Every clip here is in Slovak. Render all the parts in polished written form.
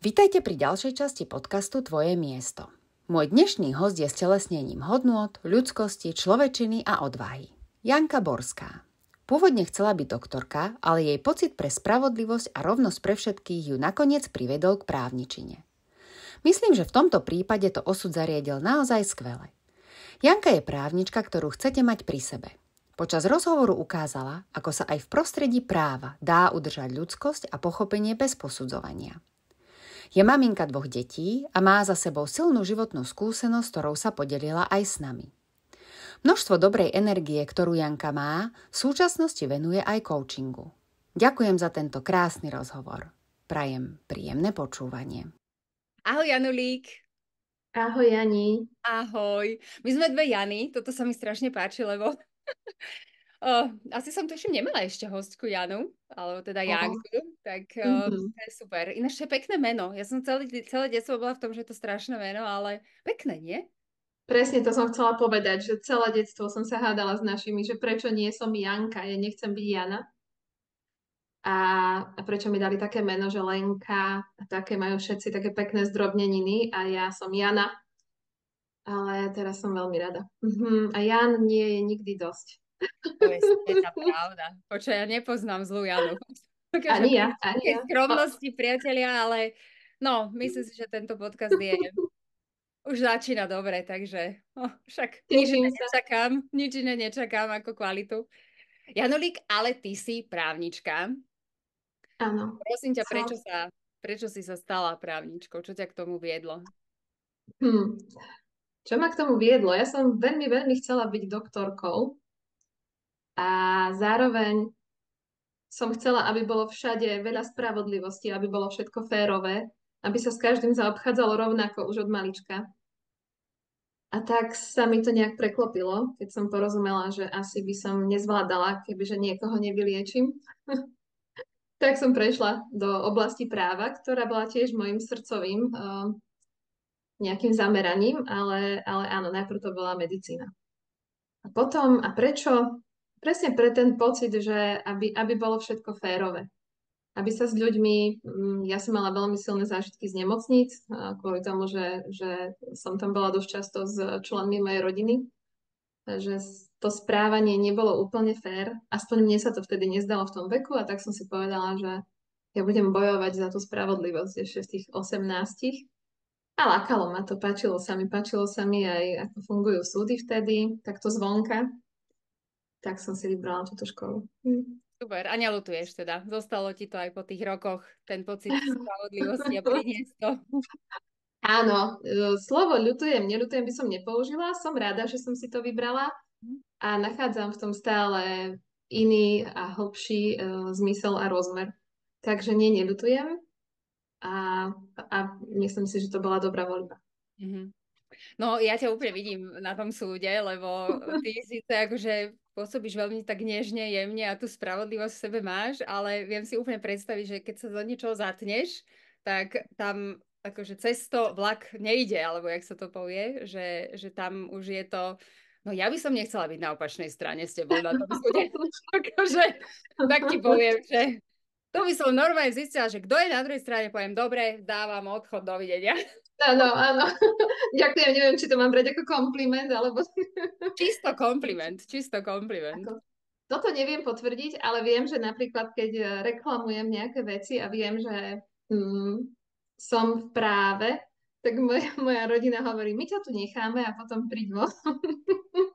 Vítajte pri ďalšej časti podcastu Tvoje miesto. Môj dnešný hosť je stelesnením hodnôt, ľudskosti, človečiny a odvahy. Janka Borská. Pôvodne chcela byť doktorka, ale jej pocit pre spravodlivosť a rovnosť pre všetkých ju nakoniec privedol k právničine. Myslím, že v tomto prípade to osud zariadil naozaj skvele. Janka je právnička, ktorú chcete mať pri sebe. Počas rozhovoru ukázala, ako sa aj v prostredí práva dá udržať ľudskosť a pochopenie bez posudzovania. Je maminka 2 detí a má za sebou silnú životnú skúsenosť, ktorou sa podelila aj s nami. Množstvo dobrej energie, ktorú Janka má, v súčasnosti venuje aj coachingu. Ďakujem za tento krásny rozhovor. Prajem príjemné počúvanie. Ahoj Janulík. Ahoj Jani. Ahoj. My sme 2 Jany, toto sa mi strašne páči, lebo asi som tuším nemala ešte hostku Janu, alebo teda Janku, tak to je super. Ináč to je pekné meno. Ja som celé detstvo bola v tom, že je to strašné meno, ale pekné, nie? Presne to som chcela povedať, že celé detstvo som sa hádala s našimi, že prečo nie som Janka, ja nechcem byť Jana. A prečo mi dali také meno, že Lenka, a také majú všetci také pekné zdrobneniny a ja som Jana. Ale teraz som veľmi rada. A Jan nie je nikdy dosť. To je sveta pravda. Počkaj, ja nepoznám zlú Janu. Ani ja. Skromnosti, priatelia, ale no, myslím si, že tento podcast je už začína dobre, takže však nič iné nečakám ako kvalitu. Janulík, ale ty si právnička. Áno. Prosím ťa, prečo si sa stala právničkou? Čo ťa k tomu viedlo? Čo ma k tomu viedlo? Ja som veľmi, veľmi chcela byť doktorkou a zároveň som chcela, aby bolo všade veľa spravodlivosti, aby bolo všetko férové, aby sa s každým zaobchádzalo rovnako už od malička. A tak sa mi to nejak preklopilo, keď som porozumela, že asi by som nezvládala, kebyže niekoho nevyliečím. Tak som prešla do oblasti práva, ktorá bola tiež môjim srdcovým nejakým zameraním, ale áno, najprv to bola medicína. A potom, a prečo? Presne pre ten pocit, že aby bolo všetko férové. Aby sa s ľuďmi, ja som mala veľmi silné zážitky z nemocníc, kvôli tomu, že som tam bola dosť často s členmi mojej rodiny, že to správanie nebolo úplne fér, aspoň mne sa to vtedy nezdalo v tom veku a tak som si povedala, že ja budem bojovať za tú spravodlivosť ešte v tých 18. A lákalo ma to, páčilo sa mi aj ako fungujú súdy vtedy, takto zvonka, tak som si vybrala túto školu. Super, a neľutuješ teda. Zostalo ti to aj po tých rokoch, ten pocit spravodlivosti a priniesť to. Áno, slovo ľutujem, neľutujem by som nepoužila. Som rada, že som si to vybrala a nachádzam v tom stále iný a hlbší zmysel a rozmer. Takže neľutujem a myslím si, že to bola dobrá voľba. No, ja ťa úplne vidím na tom súde, lebo ty síce akože pôsobíš veľmi tak nežne, jemne a tú spravodlivosť v sebe máš, ale viem si úplne predstaviť, že keď sa do niečoho zatneš, tak tam akože cesto vlak nejde, alebo jak sa to povie, že tam už je to... No ja by som nechcela byť na opačnej strane s tebou na tom súde. Akože, tak ti poviem, že to by som normálne zistila, že kto je na druhej strane, poviem, dobre, dávam odchod, dovidenia. Áno. Ďakujem, neviem, či to mám brať ako kompliment, alebo... Čisto kompliment. Toto neviem potvrdiť, ale viem, že napríklad, keď reklamujem nejaké veci a viem, že som v práve, tak moja rodina hovorí, my ťa tu necháme a potom príď von.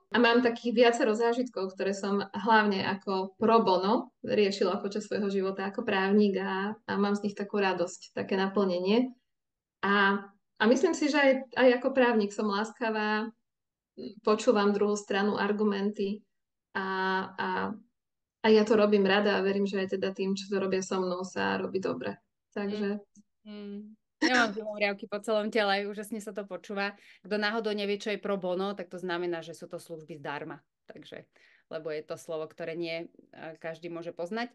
A mám takých viacero zážitkov, ktoré som hlavne ako pro bono riešila počas svojho života ako právnik a mám z nich takú radosť, také naplnenie. A myslím si, že aj ako právnik som láskavá, počúvam druhú stranu, argumenty a ja to robím rada a verím, že aj teda tým, čo to robia so mnou, sa robí dobre. Takže... Nemám zimomriavky po celom tele, úžasne sa to počúva. Kto náhodou nevie, čo je pro bono, tak to znamená, že sú to služby zdarma. Takže, lebo je to slovo, ktoré nie každý môže poznať.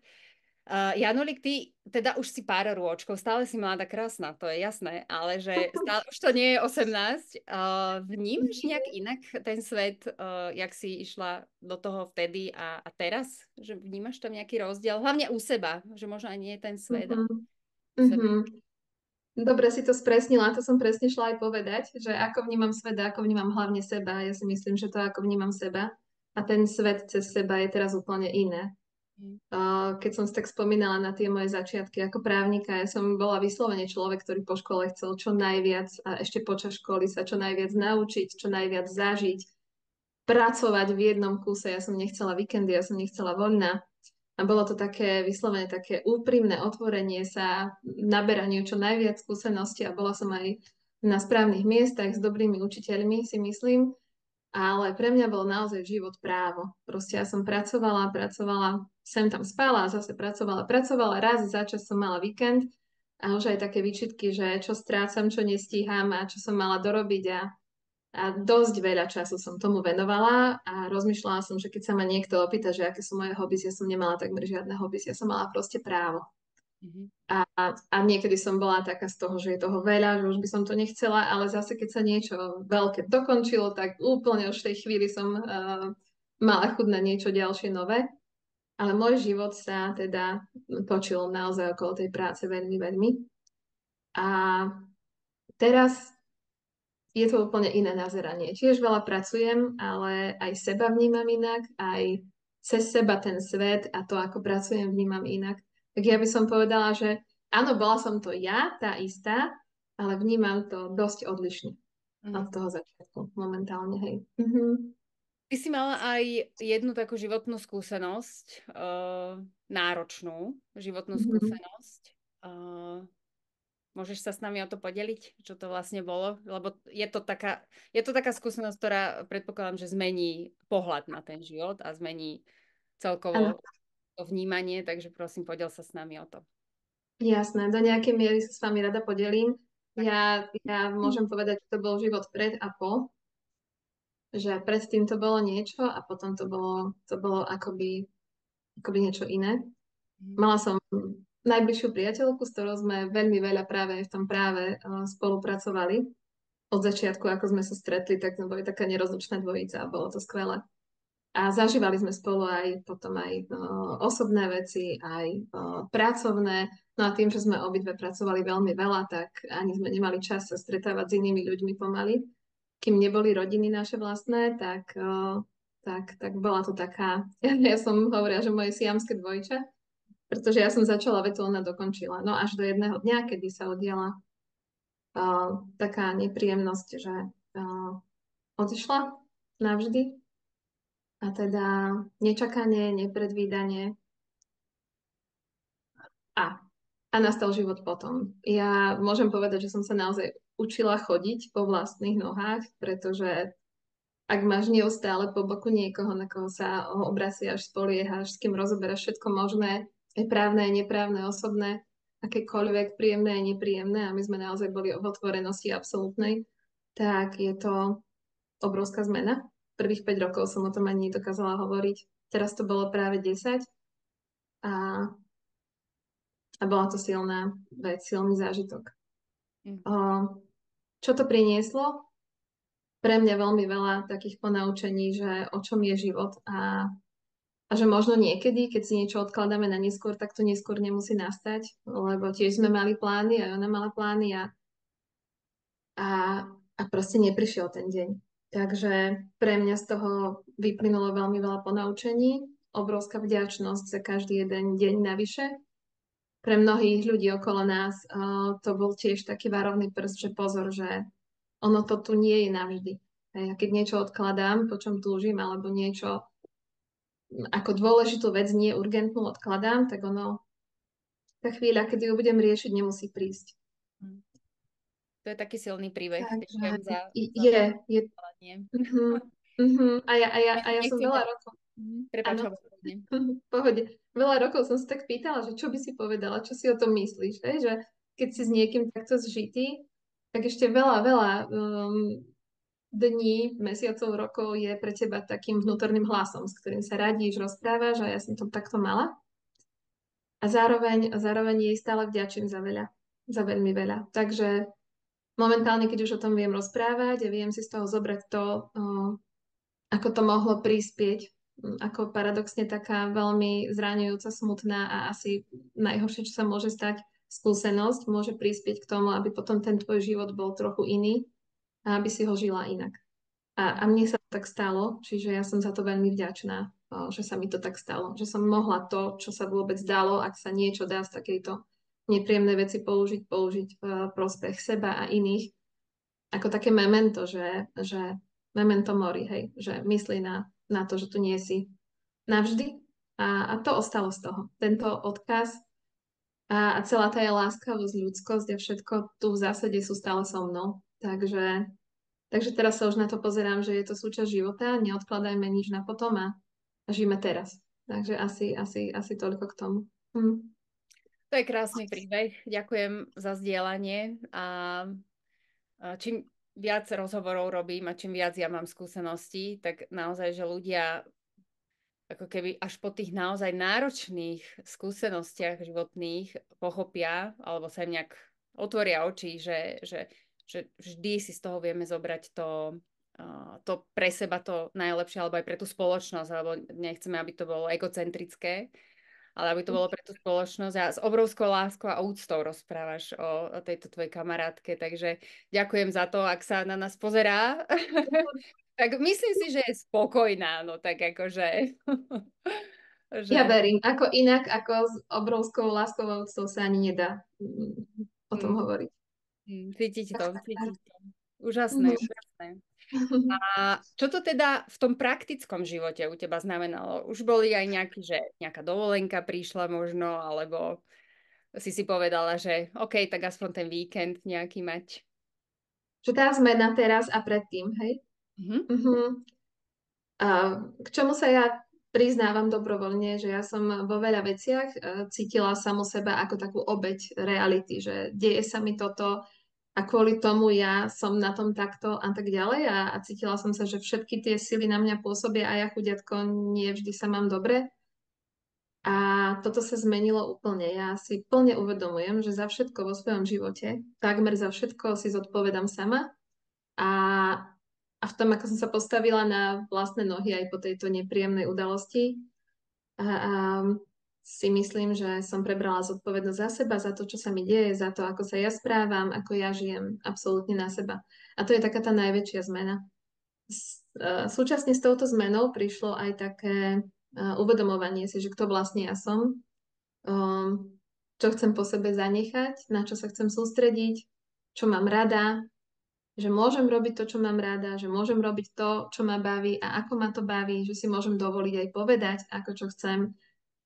Janulík, ty teda už si pár rôčkov, stále si mladá, krásna, to je jasné, ale že stále už to nie je 18. Vnímaš nejak inak ten svet, jak si išla do toho vtedy a teraz? Že vnímaš tam nejaký rozdiel? Hlavne u seba, že možno aj nie je ten svet. Dobre si to spresnila, to som presne šla aj povedať, že ako vnímam svet a ako vnímam hlavne seba. Ja si myslím, že to, ako vnímam seba a ten svet cez seba je teraz úplne iné. Mm. Keď som si tak spomínala na tie moje začiatky ako právnika, ja som bola vyslovene človek, ktorý po škole chcel čo najviac a ešte počas školy sa čo najviac naučiť, čo najviac zažiť, pracovať v jednom kúse. Ja som nechcela víkendy, ja som nechcela voľna. A bolo to také vyslovene také úprimné otvorenie sa, naberaniu čo najviac skúseností a bola som aj na správnych miestach s dobrými učiteľmi, si myslím. Ale pre mňa bol naozaj život právo. Proste ja som pracovala, sem tam spala a zase pracovala. Raz za čas som mala víkend a už aj také výčitky, že čo strácam, čo nestíham a čo som mala dorobiť a dosť veľa času som tomu venovala a rozmýšľala som, že keď sa ma niekto opýta, že aké sú moje hobbies, ja som nemala takmer žiadne hobbies, ja som mala proste právo. Mhm. A niekedy som bola taká z toho, že je toho veľa, že už by som to nechcela, ale zase keď sa niečo veľké dokončilo, tak úplne už v tej chvíli som mala chuť na niečo ďalšie nové. Ale môj život sa teda točil naozaj okolo tej práce veľmi, veľmi. A teraz je to úplne iné nazeranie. Tiež veľa pracujem, ale aj seba vnímam inak, aj cez seba ten svet a to, ako pracujem, vnímam inak. Tak ja by som povedala, že áno, bola som to ja, tá istá, ale vnímam to dosť odlišne od toho začiatku momentálne, hej. Ty si mala aj jednu takú životnú skúsenosť, náročnú životnú skúsenosť. Môžeš sa s nami o to podeliť, čo to vlastne bolo? Lebo je to taká skúsenosť, ktorá predpokladám, že zmení pohľad na ten život a zmení celkovo to vnímanie, takže prosím, podel sa s nami o to. Jasné, do nejakej miery sa s vami rada podelím. Ja môžem povedať, že to bol život pred a po, že predtým to bolo niečo a potom to bolo akoby niečo iné. Mala som najbližšiu priateľku, s ktorou sme veľmi veľa práve v tom práve spolupracovali. Od začiatku, ako sme sa stretli, tak sme boli taká nerozlučná dvojica a bolo to skvelé. A zažívali sme spolu aj potom aj osobné veci, aj pracovné. No a tým, že sme obidve pracovali veľmi veľa, tak ani sme nemali čas sa stretávať s inými ľuďmi pomaly. Kým neboli rodiny naše vlastné, tak bola to taká, ja som hovorila, že moje siamské dvojča, pretože ja som začala vetu, ona dokončila. No až do jedného dňa, kedy sa udiala taká nepríjemnosť, že odišla navždy. A teda nečakanie, nepredvídanie a nastal život potom. Ja môžem povedať, že som sa naozaj učila chodiť po vlastných nohách, pretože ak máš neustále po boku niekoho, na koho sa obraciaš, spoliehaš, s kým rozoberáš všetko možné, aj právne, aj neprávne, osobné, akékoľvek príjemné a nepríjemné, a my sme naozaj boli v otvorenosti absolútnej, tak je to obrovská zmena. Prvých 5 rokov som o tom ani nedokázala hovoriť. Teraz to bolo práve 10 a bola to silná vec, silný zážitok. Čo to prinieslo? Pre mňa veľmi veľa takých ponaučení, že o čom je život a že možno niekedy, keď si niečo odkladáme na neskôr, tak to neskôr nemusí nastať, lebo tiež sme mali plány, aj ona mala plány a proste neprišiel ten deň. Takže pre mňa z toho vyplynulo veľmi veľa ponaučení, obrovská vďačnosť za každý jeden deň navyše. Pre mnohých ľudí okolo nás to bol tiež taký varovný prst, že pozor, že ono to tu nie je navždy. A keď niečo odkladám, po čom túžim, alebo niečo ako dôležitú vec, nie urgentnú odkladám, tak ono, tá chvíľa, kedy ju budem riešiť, nemusí prísť. To je taký silný príbeh. Takže je. A ja som veľa rokov... Prepáč, pohode. Veľa rokov som si tak pýtala, že čo by si povedala, čo si o tom myslíš, že keď si s niekým takto zžitý, tak ešte veľa dní, mesiacov, rokov je pre teba takým vnútorným hlasom, s ktorým sa radíš, rozprávaš, a ja som to takto mala. A zároveň jej stále vďačím za veľmi veľa. Takže momentálne, keď už o tom viem rozprávať a viem si z toho zobrať to, ako to mohlo prispieť, ako paradoxne taká veľmi zraňujúca, smutná a asi najhoršie, čo sa môže stať, skúsenosť môže prispieť k tomu, aby potom ten tvoj život bol trochu iný a aby si ho žila inak. A mne sa to tak stalo, čiže ja som za to veľmi vďačná, že sa mi to tak stalo. Že som mohla to, čo sa vôbec dalo, ak sa niečo dá z takejto nepríjemnej veci použiť v prospech seba a iných. Ako také memento, že memento mori, hej, že myslí na to, že tu nie si navždy. A to ostalo z toho. Tento odkaz a celá tá je láskavosť, ľudskosť a všetko tu v zásade sú stále so mnou. Takže teraz sa už na to pozerám, že je to súčasť života, neodkladajme nič na potom a žijeme teraz. Takže asi toľko k tomu. To je krásny príbeh. Ďakujem za zdieľanie a čím viac rozhovorov robím a čím viac ja mám skúseností, tak naozaj, že ľudia ako keby až po tých naozaj náročných skúsenostiach životných pochopia alebo sa im nejak otvoria oči, že vždy si z toho vieme zobrať to pre seba to najlepšie, alebo aj pre tú spoločnosť, alebo nechceme, aby to bolo egocentrické, ale aby to bolo pre tú spoločnosť a s obrovskou láskou a úctou rozprávaš o tejto tvojej kamarátke, takže ďakujem za to, ak sa na nás pozerá. Tak myslím si, že je spokojná, no tak akože... že... Ja verím, ako inak, ako s obrovskou láskou a úctou sa ani nedá o tom hovoriť. Cítiť to. Úžasné, úžasné. A čo to teda v tom praktickom živote u teba znamenalo? Už boli aj nejaká dovolenka prišla možno, alebo si povedala, že OK, tak aspoň ten víkend nejaký mať. Že tá zmena teraz a predtým, hej? K čomu sa ja priznávam dobrovoľne, že ja som vo veľa veciach cítila samu seba ako takú obeť reality, že deje sa mi toto a kvôli tomu ja som na tom takto a tak ďalej a cítila som sa, že všetky tie sily na mňa pôsobia a ja chudiatko nie vždy sa mám dobre. A toto sa zmenilo úplne. Ja si plne uvedomujem, že za všetko vo svojom živote, takmer za všetko si zodpovedám sama a v tom, ako som sa postavila na vlastné nohy aj po tejto nepríjemnej udalosti, a si myslím, že som prebrala zodpovednosť za seba, za to, čo sa mi deje, za to, ako sa ja správam, ako ja žijem absolútne na seba. A to je taká tá najväčšia zmena. Súčasne s touto zmenou prišlo aj také uvedomovanie si, že kto vlastne ja som, čo chcem po sebe zanechať, na čo sa chcem sústrediť, čo mám rada, že môžem robiť to, čo mám rada, že môžem robiť to, čo ma baví a ako ma to baví, že si môžem dovoliť aj povedať, ako čo chcem.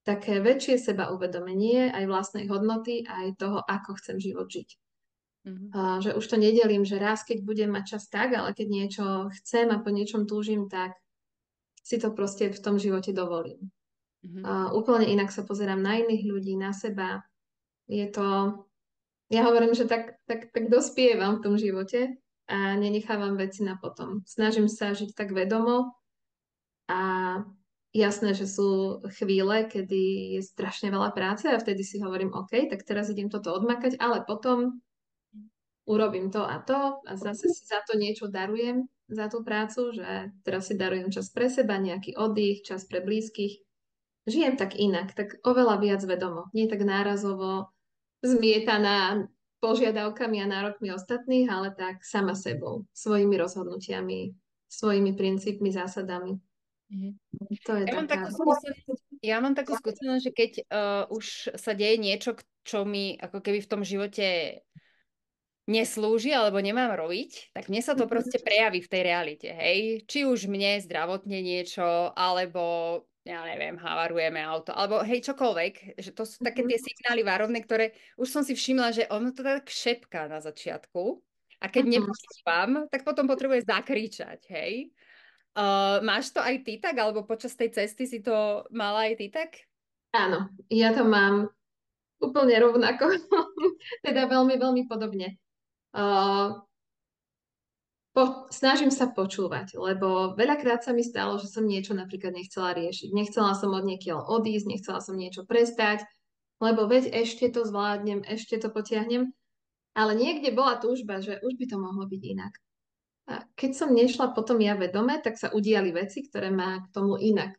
Také väčšie seba uvedomenie aj vlastnej hodnoty, aj toho, ako chcem život žiť. Že už to nedelím, že raz, keď budem mať čas tak, ale keď niečo chcem a po niečom túžim, tak si to proste v tom živote dovolím. Úplne inak sa pozerám na iných ľudí, na seba. Je to... Ja hovorím, že tak dospievam v tom živote a nenechávam veci na potom. Snažím sa žiť tak vedomo a jasné, že sú chvíle, kedy je strašne veľa práce a vtedy si hovorím, OK, tak teraz idem toto odmakať, ale potom urobím to a zase si za to niečo darujem, za tú prácu, že teraz si darujem čas pre seba, nejaký oddych, čas pre blízkych. Žijem tak inak, tak oveľa viac vedomo, nie tak nárazovo zmietaná požiadavkami a nárokmi ostatných, ale tak sama sebou, svojimi rozhodnutiami, svojimi princípmi, zásadami. To je ja mám takú skúsenosť, že keď už sa deje niečo, čo mi ako keby v tom živote neslúži alebo nemám robiť, tak mne sa to proste prejaví v tej realite, hej? Či už mne zdravotne niečo, alebo ja neviem, havarujeme auto, alebo hej, čokoľvek, že to sú také tie signály varovné, ktoré už som si všimla, že ono to tak šepká na začiatku a keď nepočúvam, tak potom potrebuje zakričať, hej? Máš to aj ty tak, alebo počas tej cesty si to mala aj ty tak? Áno, ja to mám úplne rovnako, teda veľmi, veľmi podobne. Snažím sa počúvať, lebo veľakrát sa mi stalo, že som niečo napríklad nechcela riešiť. Nechcela som od niekiaľ odísť, nechcela som niečo prestať, lebo veď ešte to zvládnem, ešte to potiahnem. Ale niekde bola túžba, že už by to mohlo byť inak. A keď som nešla potom ja vedome, tak sa udiali veci, ktoré ma k tomu inak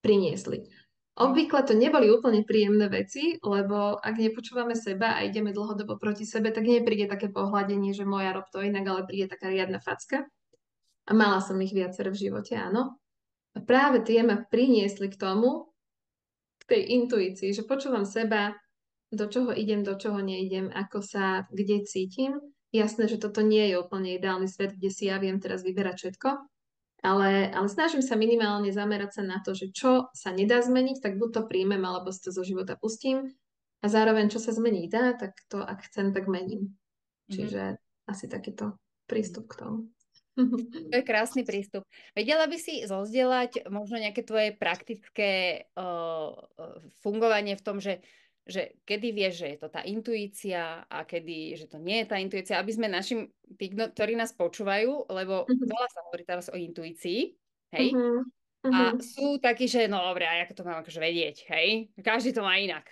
priniesli. Obvykle to neboli úplne príjemné veci, lebo ak nepočúvame seba a ideme dlhodobo proti sebe, tak nepríde také pohľadenie, že moja rob to inak, ale príde taká riadna facka. A mala som ich viacero v živote, áno. A práve tie ma priniesli k tomu, k tej intuícii, že počúvam seba, do čoho idem, do čoho neidem, ako sa, kde cítim. Jasné, že toto nie je úplne ideálny svet, kde si ja viem teraz vyberať všetko, ale snažím sa minimálne zamerať sa na to, že čo sa nedá zmeniť, tak buď to príjmem, alebo si to zo života pustím. A zároveň, čo sa zmeniť dá, tak to, ak chcem, tak mením. Čiže asi takýto prístup k tomu. To je krásny prístup. Vedela by si zozdieľať možno nejaké tvoje praktické fungovanie v tom, že kedy vieš, že je to tá intuícia a kedy, že to nie je tá intuícia, aby sme našim, tí, ktorí nás počúvajú, lebo veľa sa hovorí teraz o intuícii, hej? A sú takí, že no dobré, a ako to mám akože vedieť, hej? Každý to má inak.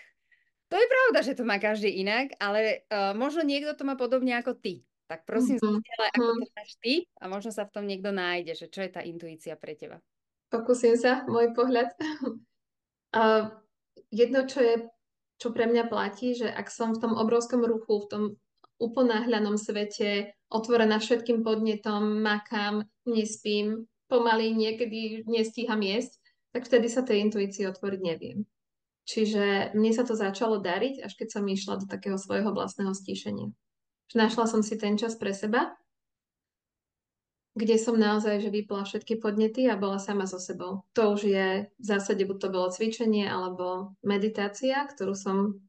To je pravda, že to má každý inak, ale možno niekto to má podobne ako ty. Tak prosím, zdieľaj, ako to máš ty a možno sa v tom niekto nájde, že čo je tá intuícia pre teba. Pokúsim sa, môj pohľad. Jedno, čo pre mňa platí, že ak som v tom obrovskom ruchu, v tom uponáhľanom svete, otvorená všetkým podnetom, makám, nespím, pomaly niekedy nestíham jesť, tak vtedy sa tej intuícii otvoriť neviem. Čiže mne sa to začalo dariť, až keď som išla do takého svojho vlastného stíšenia. Našla som si ten čas pre seba, kde som naozaj že vypla všetky podnety a bola sama so sebou. To už je v zásade buď to bolo cvičenie alebo meditácia, ktorú som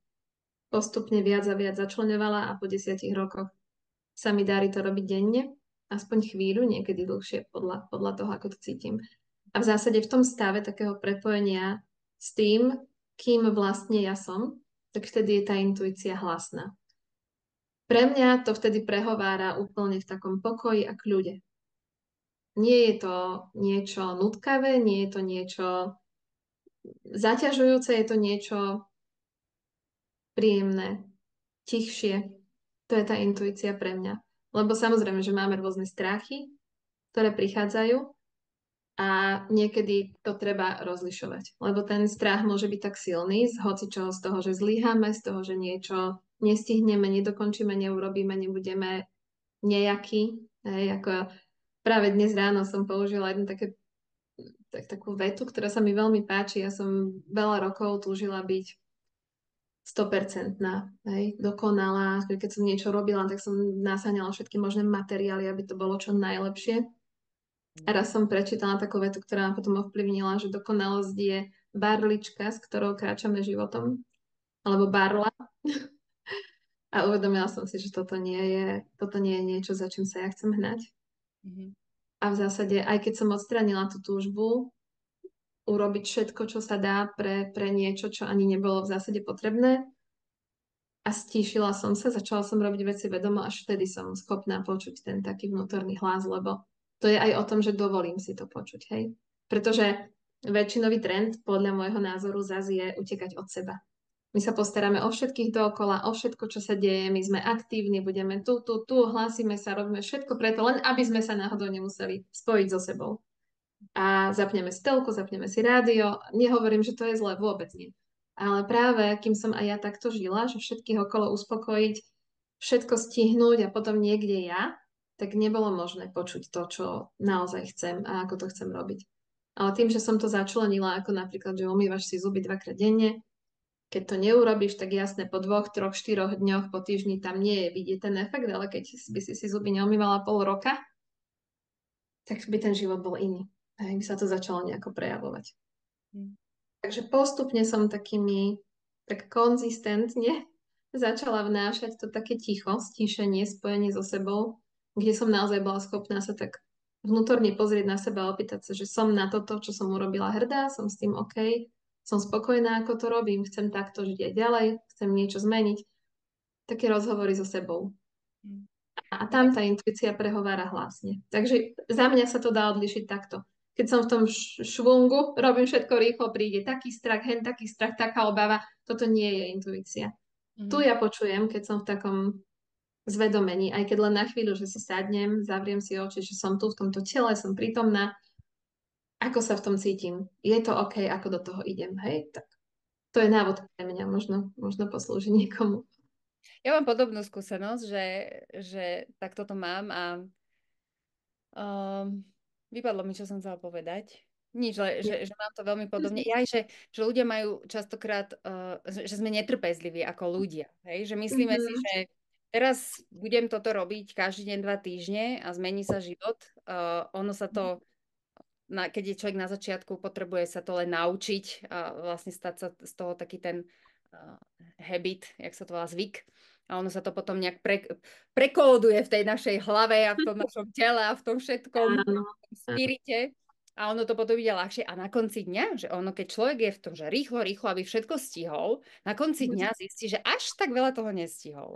postupne viac a viac začleňovala a po 10 rokoch sa mi darí to robiť denne, aspoň chvíľu, niekedy dlhšie podľa toho, ako to cítim. A v zásade v tom stave takého prepojenia s tým, kým vlastne ja som, tak vtedy je tá intuícia hlasná. Pre mňa to vtedy prehovára úplne v takom pokoji a kľude. Nie je to niečo nutkavé, nie je to niečo zaťažujúce, je to niečo príjemné, tichšie. To je tá intuícia pre mňa. Lebo samozrejme, že máme rôzne strachy, ktoré prichádzajú a niekedy to treba rozlišovať. Lebo ten strach môže byť tak silný z hocičoho, z toho, že zlyháme, z toho, že niečo nestihneme, nedokončíme, neurobíme, nebudeme nejaký. Ako práve dnes ráno som použila jednu takú vetu, ktorá sa mi veľmi páči. Ja som veľa rokov túžila byť 100%, dokonalá. Keď som niečo robila, tak som nasáňala všetky možné materiály, aby to bolo čo najlepšie. A raz som prečítala takú vetu, ktorá ma potom ovplyvnila, že dokonalosť je barlička, s ktorou kráčame životom. Alebo barla. A uvedomila som si, že toto nie je niečo, za čím sa ja chcem hnať. A v zásade, aj keď som odstranila tú túžbu, urobiť všetko, čo sa dá pre niečo, čo ani nebolo v zásade potrebné, a stíšila som sa, začala som robiť veci vedomo, až vtedy som schopná počuť ten taký vnútorný hlas, lebo to je aj o tom, že dovolím si to počuť, hej. Pretože väčšinový trend, podľa môjho názoru, zase je utekať od seba. My sa postaráme o všetkých dookola, o všetko, čo sa deje, my sme aktívni, budeme tu, hlásime sa, robíme všetko preto, len aby sme sa náhodou nemuseli spojiť so sebou. A zapneme si telku, zapneme si rádio. Nehovorím, že to je zlé, vôbec nie. Ale práve, kým som aj ja takto žila, že všetkých okolo uspokojiť, všetko stihnúť a potom niekde ja, tak nebolo možné počuť to, čo naozaj chcem a ako to chcem robiť. Ale tým, že som to začlenila, ako napríklad, že umývaš si zuby 2-krát denne, keď to neurobíš, tak jasne po 2, 3, 4 dňoch po týždni tam nie je vidieť ten efekt, ale keď by si zuby neumývala pol roka, tak by ten život bol iný. A by sa to začalo nejako prejavovať. Takže postupne som tak konzistentne začala vnášať to také ticho, stíšenie, spojenie so sebou, kde som naozaj bola schopná sa tak vnútorne pozrieť na seba a opýtať sa, že som na toto, čo som urobila hrdá, som s tým OK, som spokojná, ako to robím, chcem takto žiť aj ďalej, chcem niečo zmeniť. Také rozhovory so sebou. A tam tá intuícia prehovára hlasne. Takže za mňa sa to dá odlišiť takto. Keď som v tom švungu, robím všetko rýchlo, príde taký strach, taký strach, taká obava. Toto nie je intuícia. Tu ja počujem, keď som v takom zvedomení, aj keď len na chvíľu, že si sadnem, zavriem si oči, že som tu v tomto tele, som prítomná ako sa v tom cítim. Je to OK, ako do toho idem, hej? Tak to je návod pre mňa, možno poslúži niekomu. Ja mám podobnú skúsenosť, že takto to mám a vypadlo mi, čo som chcela povedať. Nič, že mám to veľmi podobne. Ja aj, že ľudia majú častokrát, že sme netrpezliví ako ľudia. Hej? Že myslíme si, že teraz budem toto robiť každý deň 2 týždne a zmení sa život. Ono sa to, keď je človek na začiatku, potrebuje sa to len naučiť a vlastne stať sa z toho taký ten habit, jak sa to volá, zvyk. A ono sa to potom nejak prekóduje v tej našej hlave a v tom našom tele a v tom všetkom spirite. A ono to potom ide ľahšie. A na konci dňa, že ono, keď človek je v tom, že rýchlo, aby všetko stihol, na konci dňa zistí, že až tak veľa toho nestihol.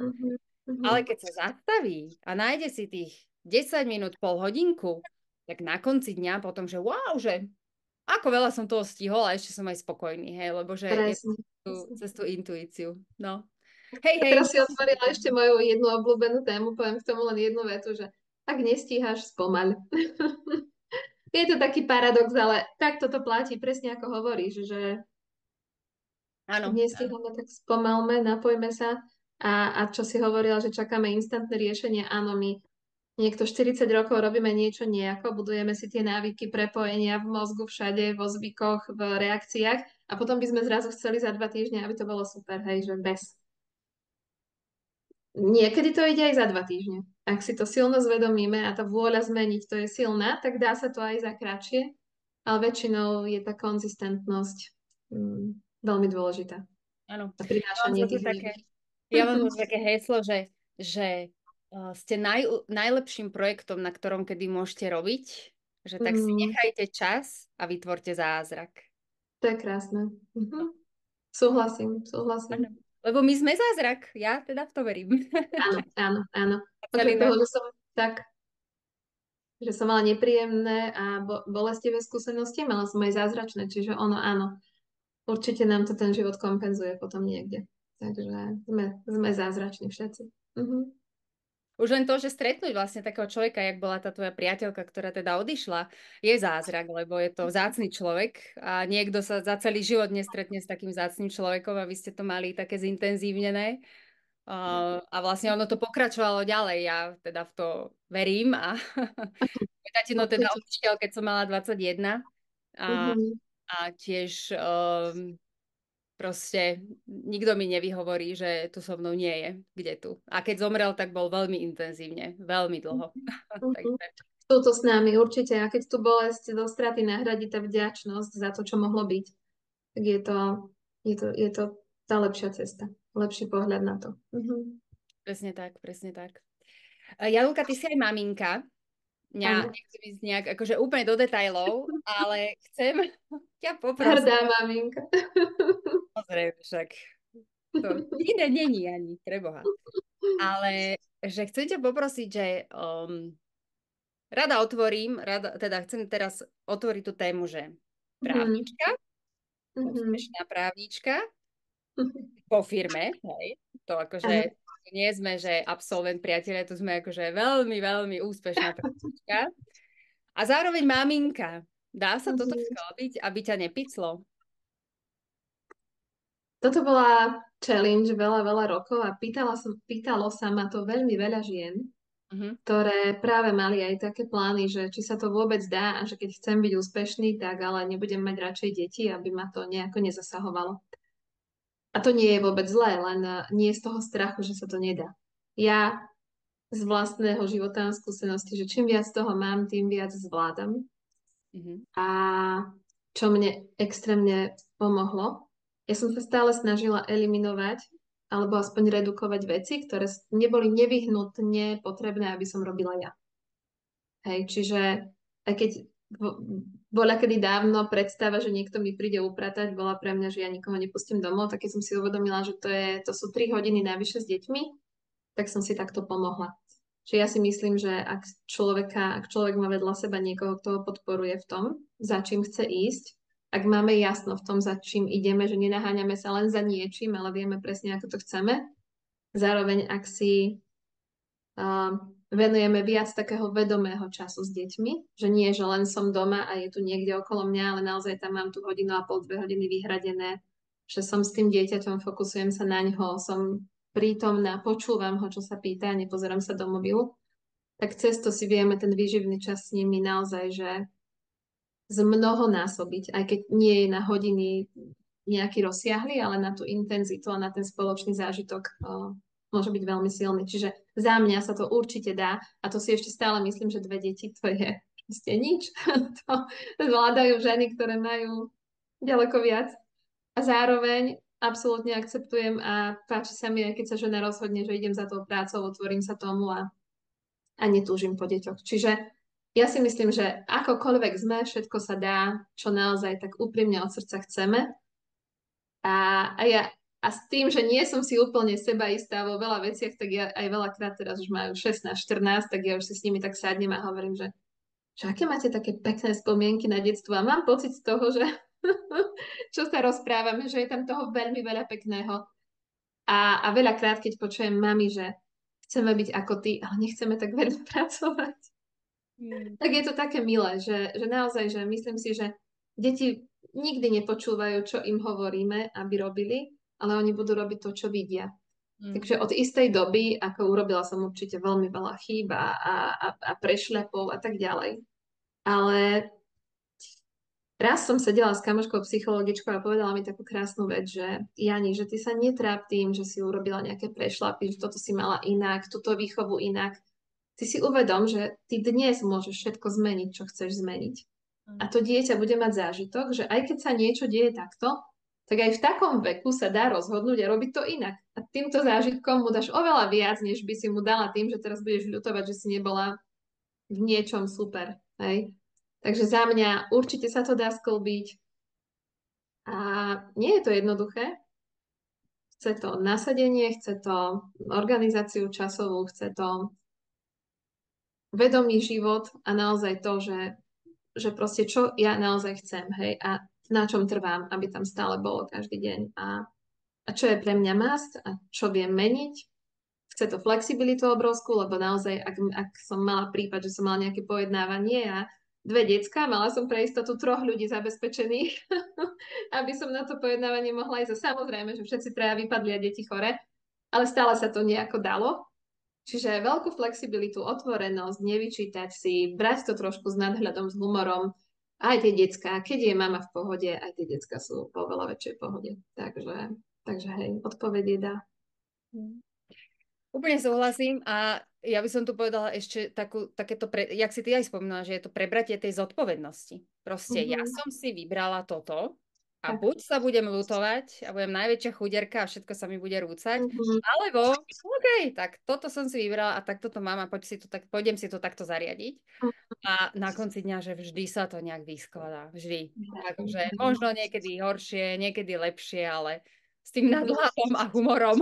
Ale keď sa zastaví a nájde si tých 10 minút, pol hodinku, tak na konci dňa potom, že wow, že ako veľa som toho stihol a ešte som aj spokojný, hej, lebo že je cez tú intuíciu. No. Hej. Teraz si otvorila ešte moju jednu obľúbenú tému, poviem k tomu len jednu vetu, že ak nestíhaš, spomaľ. Je to taký paradox, ale tak toto platí, presne ako hovoríš, že áno, nestíhame, tak spomalme, napojme sa a čo si hovorila, že čakáme instantné riešenie, áno, my niekto 40 rokov robíme niečo nejako, budujeme si tie návyky prepojenia v mozgu, všade, vo zvykoch, v reakciách a potom by sme zrazu chceli za 2 týždne, aby to bolo super, hej, že bez. Niekedy to ide aj za 2 týždne. Ak si to silno zvedomíme a tá vôľa zmeniť to je silná, tak dá sa to aj za kratšie, ale väčšinou je tá konzistentnosť veľmi dôležitá. Áno. A prinášanie tých Ja mám také heslo, že ste najlepším projektom, na ktorom kedy môžete robiť, že tak si nechajte čas a vytvorte zázrak. To je krásne. Súhlasím. Áno. Lebo my sme zázrak, ja teda v to verím. Áno. Okrem toho, že som mala nepríjemné a bolestivé skúsenosti, mala som aj zázračné, čiže áno. Určite nám to ten život kompenzuje potom niekde. Takže sme zázrační všetci. Už len to, že stretnúť vlastne takého človeka, jak bola tá tvoja priateľka, ktorá teda odišla, je zázrak, lebo je to vzácny človek a niekto sa za celý život nestretne s takým vzácnym človekom a vy ste to mali také zintenzívnené. A vlastne ono to pokračovalo ďalej. Ja teda v to verím a tatino teda odišiel, keď som mala 21 a tiež proste nikto mi nevyhovorí, že tu so mnou nie je, kde tu. A keď zomrel, tak bol veľmi intenzívne, veľmi dlho. Sú to s nami určite. A keď tu bolesť do straty nahradí tá vďačnosť za to, čo mohlo byť, tak je to tá lepšia cesta. Lepší pohľad na to. Presne tak. Janulka, ty si aj maminka. Nechcem ísť nejak akože úplne do detailov, ale chcem ťa poprosiť. Hrdá maminka. Pozrieme, však to iné není ani, preboha. Ale že chcem ťa poprosiť, že teda chcem teraz otvoriť tú tému, že právnička, úspešná právnička po firme, hej, to akože nie sme, že absolvent priatelia, to sme akože veľmi, veľmi úspešná právnička. A zároveň maminka. Dá sa toto sklbiť, aby ťa nepiclo? Toto bola challenge veľa rokov a pýtalo sa ma to veľmi veľa žien, ktoré práve mali aj také plány, že či sa to vôbec dá a že keď chcem byť úspešný, tak ale nebudem mať radšej deti, aby ma to nejako nezasahovalo. A to nie je vôbec zlé, len nie z toho strachu, že sa to nedá. Ja z vlastného života a skúsenosti, že čím viac toho mám, tým viac zvládam. A čo mne extrémne pomohlo, ja som sa stále snažila eliminovať alebo aspoň redukovať veci, ktoré neboli nevyhnutne potrebné, aby som robila ja. Hej, čiže aj keď bola kedy dávno predstava, že niekto mi príde upratať, bola pre mňa, že ja nikoho nepustím domov, tak keď som si uvedomila, že to sú 3 hodiny navyše s deťmi, tak som si takto pomohla. Čiže ja si myslím, že ak človek má vedľa seba niekoho, kto ho podporuje v tom, za čím chce ísť, ak máme jasno v tom, za čím ideme, že nenaháňame sa len za niečím, ale vieme presne, ako to chceme, zároveň ak si venujeme viac takého vedomého času s deťmi, že nie, že len som doma a je tu niekde okolo mňa, ale naozaj tam mám tu 1,5 hodiny, 2 hodiny vyhradené, že som s tým dieťaťom, fokusujem sa na ňo, som prítomná, počúvam ho, čo sa pýta, nepozerám sa do mobilu. Tak cez to si vieme ten výživný čas s nimi naozaj, že zmnohonásobiť, aj keď nie je na hodiny nejaký rozsiahly, ale na tú intenzitu a na ten spoločný zážitok môže byť veľmi silný. Čiže za mňa sa to určite dá a to si ešte stále myslím, že 2 deti to je proste nič. To zvládajú ženy, ktoré majú ďaleko viac. A zároveň absolútne akceptujem a páči sa mi, aj keď sa žena rozhodne, že idem za tou prácou, otvorím sa tomu a netúžim po deťoch. Čiže ja si myslím, že akokoľvek sme, všetko sa dá, čo naozaj tak úprimne od srdca chceme. A s tým, že nie som si úplne sebaistá vo veľa veciach, tak ja aj veľakrát teraz už majú 16, 14, tak ja už si s nimi tak sadnem a hovorím, že aké máte také pekné spomienky na detstvo a mám pocit z toho, že čo sa rozprávame, že je tam toho veľmi veľa pekného. A veľakrát, keď počujem mami, že chceme byť ako ty, ale nechceme tak veľa pracovať, tak je to také milé, že naozaj, že myslím si, že deti nikdy nepočúvajú, čo im hovoríme, aby robili, ale oni budú robiť to, čo vidia. Takže od istej doby, ako urobila som určite veľmi veľa chýb a prešľapov a tak ďalej. Ale raz som sedela s kamoškou psychologičkou a povedala mi takú krásnu vec, že Jani, že ty sa netráp tým, že si urobila nejaké prešľapy, že toto si mala inak, túto výchovu inak. Ty si uvedom, že ty dnes môžeš všetko zmeniť, čo chceš zmeniť. A to dieťa bude mať zážitok, že aj keď sa niečo deje takto, tak aj v takom veku sa dá rozhodnúť a robiť to inak. A týmto zážitkom mu dáš oveľa viac, než by si mu dala tým, že teraz budeš ľutovať, že si nebola v niečom super. Hej? Takže za mňa určite sa to dá sklbiť. A nie je to jednoduché. Chce to nasadenie, chce to organizáciu časovú, chce to vedomý život a naozaj to, že proste čo ja naozaj chcem, hej, a na čom trvám, aby tam stále bolo každý deň a čo je pre mňa must a čo viem meniť. Chce to flexibilitu obrovskú, lebo naozaj, ak som mala prípad, že som mala nejaké pojednávanie a 2 decká, mala som pre istotu 3 ľudí zabezpečených, aby som na to pojednávanie mohla ísť. A samozrejme, že všetci 3 vypadli a deti chore, ale stále sa to nejako dalo. Čiže veľkú flexibilitu, otvorenosť, nevyčítať si, brať to trošku s nadhľadom, s humorom. Aj tie decká, keď je mama v pohode, aj tie decká sú vo veľa väčšej pohode. Takže hej, odpoveď je dá. Úplne súhlasím a ja by som tu povedala ešte takéto, jak si ty aj spomínala, že je to prebratie tej zodpovednosti. Proste ja som si vybrala toto a buď sa budem ľutovať a budem najväčšia chuderka a všetko sa mi bude rúcať, alebo OK, tak toto som si vybrala a tak toto mám a pôjdem si to takto zariadiť. A na konci dňa, že vždy sa to nejak vyskladá. Vždy. Takže možno niekedy horšie, niekedy lepšie, ale s tým nadhľadom a humorom.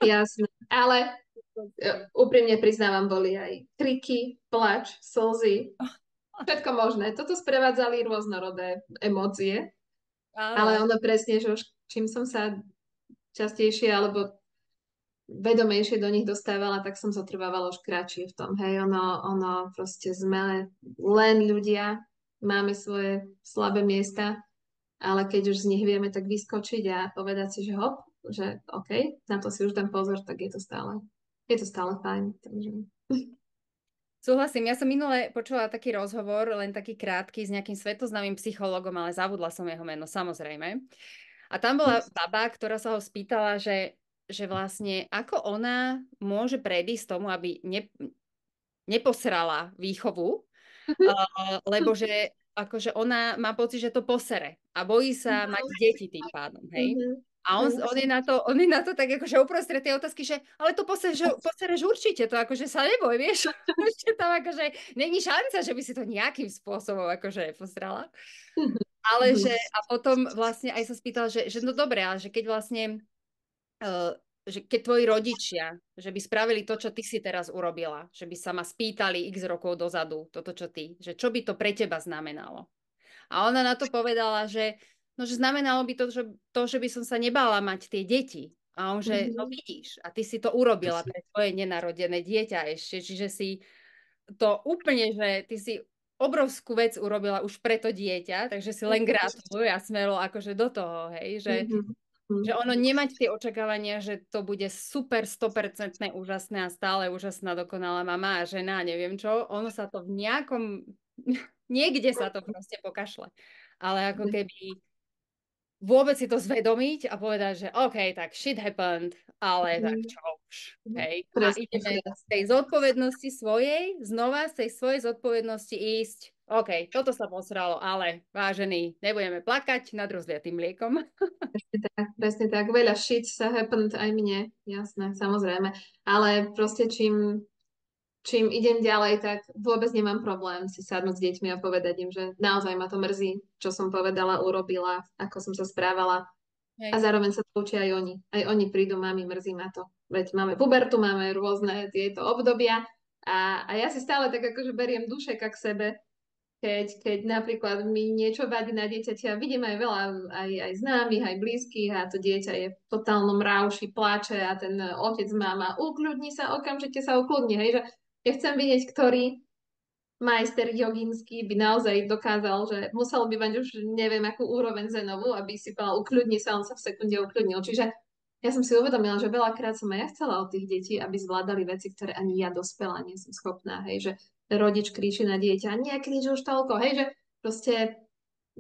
Jasné, ale úprimne priznávam, boli aj kriky, plač, slzy, všetko možné. Toto sprevádzali rôznorodé emócie, ale ono presne, že už čím som sa častejšie alebo vedomejšie do nich dostávala, tak som zotrvávala už kratšie v tom. Hej, ono proste sme len ľudia, máme svoje slabé miesta, ale keď už z nich vieme tak vyskočiť a povedať si, že hop, že OK, na to si už dám pozor, tak je to stále fajn. Takže... Súhlasím, ja som minule počula taký rozhovor, len taký krátky, s nejakým svetoznámym psychologom, ale zabudla som jeho meno, samozrejme. A tam bola baba, ktorá sa ho spýtala, že vlastne ako ona môže predísť tomu, aby neposrala výchovu, lebo že akože ona má pocit, že to posere a bojí sa mať deti tým pádom, hej? A on je na to tak akože uprostred tej otázky, že ale to posereš určite, to akože sa neboj, vieš? Ešte tam akože není šanca, že by si to nejakým spôsobom akože posrala. Ale že, a potom vlastne aj sa spýtala, že no dobre, ale že keď vlastne, že keď tvoji rodičia, že by spravili to, čo ty si teraz urobila, že by sa ma spýtali x rokov dozadu, toto čo ty, že čo by to pre teba znamenalo? A ona na to povedala, že znamenalo by to, že by som sa nebála mať tie deti, A on, že no vidíš, a ty si to urobila pre tvoje nenarodené dieťa ešte, čiže si to úplne, že ty si obrovskú vec urobila už pre to dieťa, takže si len gratuluj a smelo akože do toho, hej, že ono nemať tie očakávania, že to bude super 100% úžasné a stále úžasná, dokonalá mama a žena a neviem čo, ono sa to v nejakom, niekde sa to proste pokašle. Ale ako keby vôbec si to zvedomiť a povedať, že OK, tak shit happened, ale tak čo už, hej. A ideme z tej zodpovednosti svojej, znova z tej svojej zodpovednosti ísť, OK, toto sa posralo, ale vážený, nebudeme plakať nad rozliatým mliekom. Presne tak. Veľa shit sa happened aj mne, jasné, samozrejme. Ale proste čím idem ďalej, tak vôbec nemám problém si sadnúť s deťmi a povedať im, že naozaj ma to mrzí, čo som povedala, urobila, ako som sa správala. Hej. A zároveň sa to učia aj oni. Aj oni prídu, mami, mrzí ma to. Veď máme pubertu, máme rôzne tieto obdobia a ja si stále tak akože beriem dušek k sebe, keď napríklad mi niečo vadí na dieťati a vidím aj veľa aj známych, aj blízkych a to dieťa je v totálnom rauši, plače a ten otec, mama, ukľudni sa, okamžite sa ukľudni, hej, že ja chcem vidieť, ktorý majster joginský by naozaj dokázal, že musel by mať už neviem akú úroveň zenovú, aby si povedal ukľudni sa, on sa v sekunde ukľudnil. Čiže ja som si uvedomila, že veľakrát som aj ja chcela od tých detí, aby zvládali veci, ktoré ani ja dospelá nie som schopná, hej, že rodič kríči na dieťa, nie kríč už toľko, hej, že proste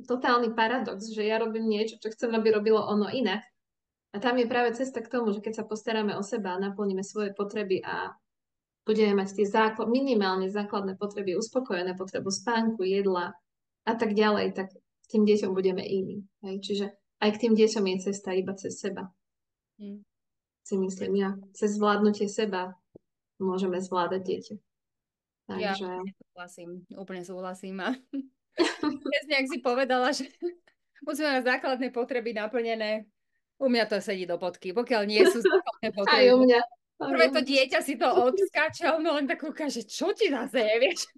totálny paradox, že ja robím niečo, čo chcem, aby robilo ono inak. A tam je práve cesta k tomu, že keď sa postaráme o seba a naplníme svoje potreby a budeme mať tie minimálne základné potreby, uspokojené potrebu spánku, jedla a tak ďalej, tak k tým deťom budeme iní. Hej? Čiže aj k tým deťom je cesta iba cez seba. Si myslím ja. Cez zvládnutie seba môžeme zvládať dieťa. Takže... Ja úplne súhlasím. A presne, ak si povedala, že musíme mať základné potreby naplnené, u mňa to sedí do bodky. Pokiaľ nie sú základné potreby. Aj u mňa. Prvé to dieťa si to odskáče, ono len tak ukáže, čo ti zase je, vieš?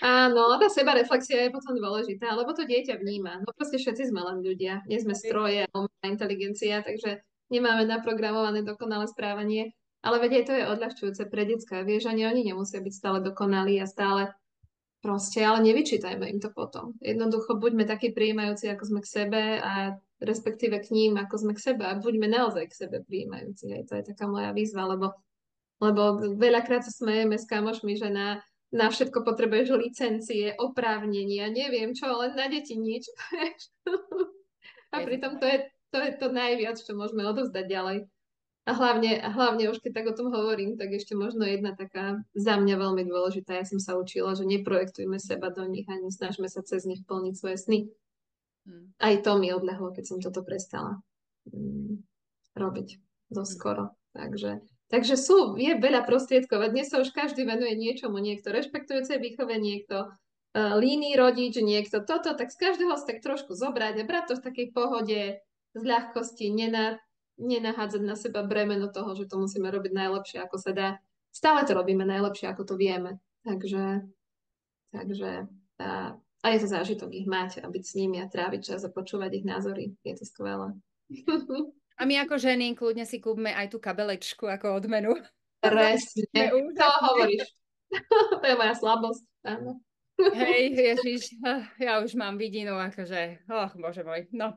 Áno, tá sebareflexia je potom dôležitá, lebo to dieťa vníma. No proste všetci sme len ľudia, nie sme stroje a umelá inteligencia, takže nemáme naprogramované dokonalé správanie. Ale veď aj to je odľahčujúce pre decka. Vieš, ani oni nemusia byť stále dokonalí a stále proste, ale nevyčítajme im to potom. Jednoducho buďme takí prijímajúci, ako sme k sebe a respektíve k ním, ako sme k sebe a buďme naozaj k sebe prijímajúci. Aj to je taká moja výzva, lebo veľakrát sa smejeme s kamošmi, že na všetko potrebuješ licencie, oprávnenia, neviem čo, len na deti nič. A pritom to je to najviac, čo môžeme odovzdať ďalej. A hlavne už keď tak o tom hovorím, tak ešte možno jedna taká za mňa veľmi dôležitá. Ja som sa učila, že neprojektujme seba do nich a nesnažme sa cez nich plniť svoje sny. Aj to mi odľahlo, keď som toto prestala robiť doskoro. Takže je veľa prostriedkov a dnes sa už každý venuje niečomu, niekto rešpektujúcej výchove, niekto líný rodič, niekto toto, tak z každého sa tak trošku zobrať a brať to v takej pohode, z ľahkosti, nenahádzať na seba bremeno toho, že to musíme robiť najlepšie, ako sa dá. Stále to robíme najlepšie, ako to vieme. Takže a je to zážitok ich mať a byť s nimi a tráviť čas a počúvať ich názory. Je to skvelé. A my ako ženy kľudne si kúpme aj tú kabelečku ako odmenu. Presne, to hovoríš. To je moja slabosť. Áno. Hej, Ježiš, ja už mám vidinu, akože, bože môj, no.